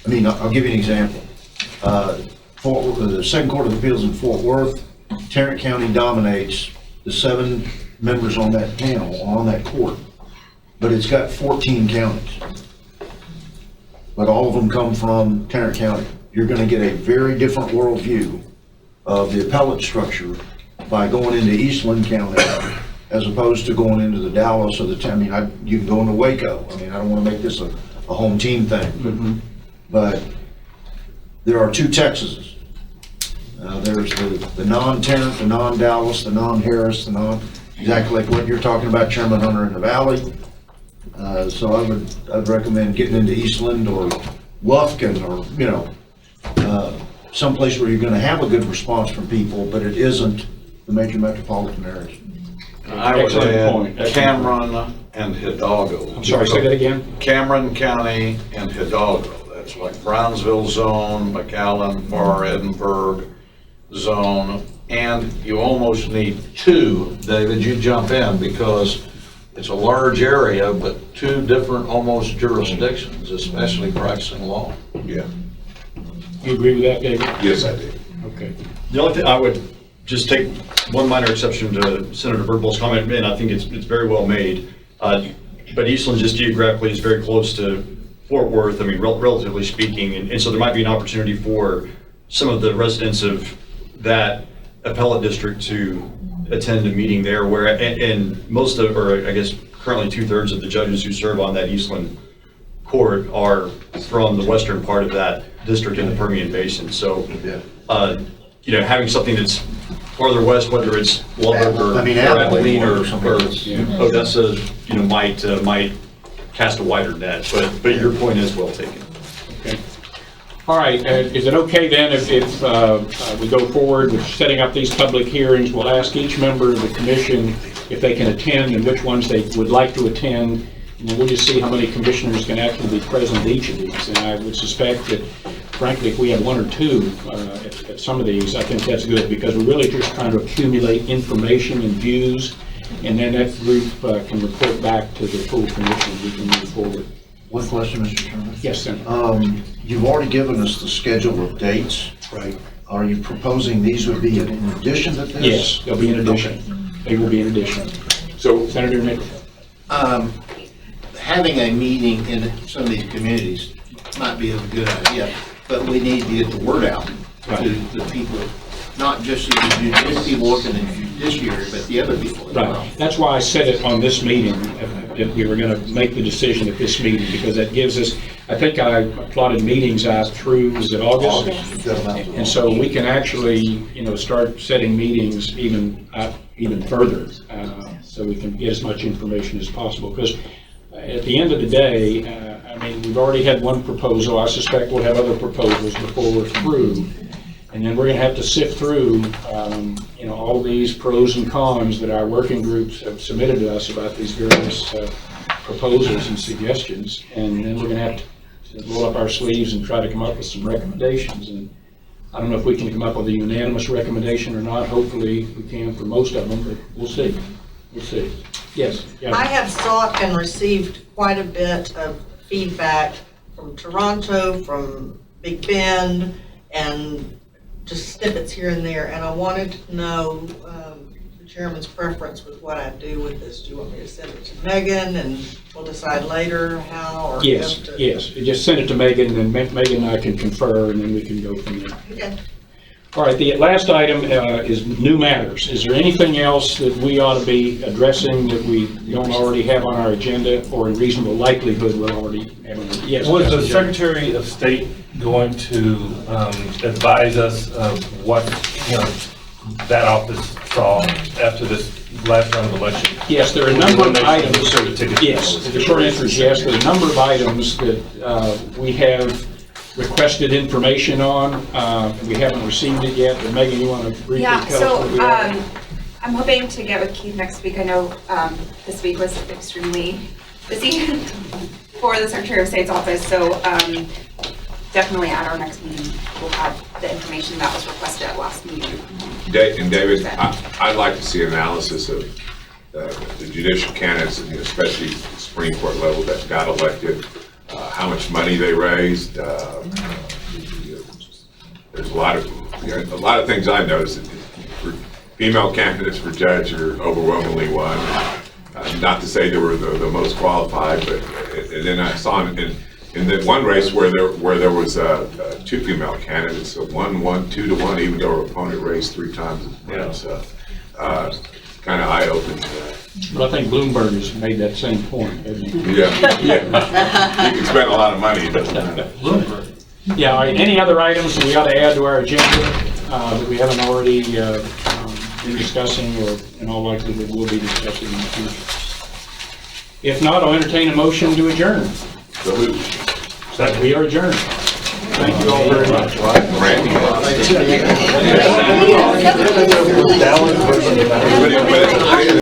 I mean, I'll give you an example. The Second Court of Appeals in Fort Worth, Tarrant County dominates the 7 members on that panel, on that court, but it's got 14 counties. But all of them come from Tarrant County. You're going to get a very different worldview of the appellate structure by going into Eastland County as opposed to going into the Dallas or the, I mean, you can go into Waco. I mean, I don't want to make this a home team thing, but there are 2 Texases. There's the non-Tarrant, the non-Dallas, the non-Harris, the exactly like what you're talking about, Chairman Hunter, in the Valley. So I'd recommend getting into Eastland or Lufkin or, someplace where you're going to have a good response from people, but it isn't the major metropolitan areas. I would add Cameron and Hidalgo. I'm sorry, say that again? Cameron County and Hidalgo. areas, like Brownsville zone, McAllen, Far Edinburgh zone, and you almost need two. David, you jump in, because it's a large area, but two different almost jurisdictions, especially practicing law. Yeah. You agree with that, David? Yes, I do. Okay. The only thing, I would just take one minor exception to Senator Birdwell's comment, and I think it's very well made. But Eastland just geographically is very close to Fort Worth, I mean, relatively speaking, and so there might be an opportunity for some of the residents of that appellate district to attend a meeting there, where, and most of, or I guess currently 2/3 of the judges who serve on that Eastland court are from the western part of that district in the Permian Basin. So, you know, having something that's farther west, whether it's Lubbock or Abilene or Odessa, you know, might cast a wider net. But your point is well taken. Okay. All right, is it okay then if we go forward with setting up these public hearings? We'll ask each member of the commission if they can attend and which ones they would like to attend. And we'll just see how many commissioners can actually be present at each of these. And I would suspect that, frankly, if we have one or two at some of these, I think that's good, because we're really just trying to accumulate information and views, and then that group can report back to the full commission. We can move forward. One question, Mr. Chairman. Yes, Senator. You've already given us the schedule of dates. Right. Are you proposing these would be in addition to this? Yes, they'll be in addition. They will be in addition. So, Senator Nichols. Having a meeting in some of these communities might be a good idea, but we need to get the word out to the people, not just the people working in the judiciary, but the other people as well. Right. That's why I said it on this meeting, that we were going to make the decision at this meeting, because that gives us, I think I plotted meetings out through, is it August? And so we can actually, you know, start setting meetings even further, so we can get as much information as possible. Because at the end of the day, I mean, we've already had one proposal. I suspect we'll have other proposals before we're through. And then we're going to have to sift through, you know, all these pros and cons that our working groups have submitted to us about these various proposals and suggestions. And then we're going to have to roll up our sleeves and try to come up with some recommendations. And I don't know if we can come up with a unanimous recommendation or not. Hopefully we can for most of them, but we'll see. We'll see. Yes. Yeah. I have sought and received quite a bit of feedback from Toronto, from Big Bend, and just snippets here and there, and I wanted to know the chairman's preference with what I do with this. Do you want me to send it to Megan, and we'll decide later how, or yes, yes. Just send it to Megan, and then Megan and I can confer, and then we can go from there. Okay. All right, the last item is new matters. Is there anything else that we ought to be addressing that we don't already have on our agenda, or in reasonable likelihood we'll already have on our, yes? Was the Secretary of State going to advise us of what, you know, that office saw after this last round of election? Yes, there are a number of items. Yes, the short answer is yes. There are a number of items that we have requested information on. We haven't received it yet, but Megan, you want to briefly tell us what we are? I'm hoping to get with Keith next week. I know this week was extremely busy for the Secretary of State's office, so definitely at our next meeting, we'll have the information that was requested at last meeting. And David, I'd like to see analysis of the judicial candidates, and especially the Supreme Court level that got elected, how much money they raised. There's a lot of things I've noticed. For female candidates for judge are overwhelmingly won. Not to say they were the most qualified, but and then I saw in the one race where there was two female candidates, so one won 2-1, even though her opponent raised 3 times as much. So kind of eye-opening. Well, I think Bloomberg has made that same point, hasn't he? Yeah. You can spend a lot of money, but Bloomberg. Yeah. All right. Any other items that we ought to add to our agenda that we haven't already been discussing, or in all likelihood will be discussing in the future? If not, I'll entertain a motion to adjourn. We are adjourned. Thank you all very much. Randy.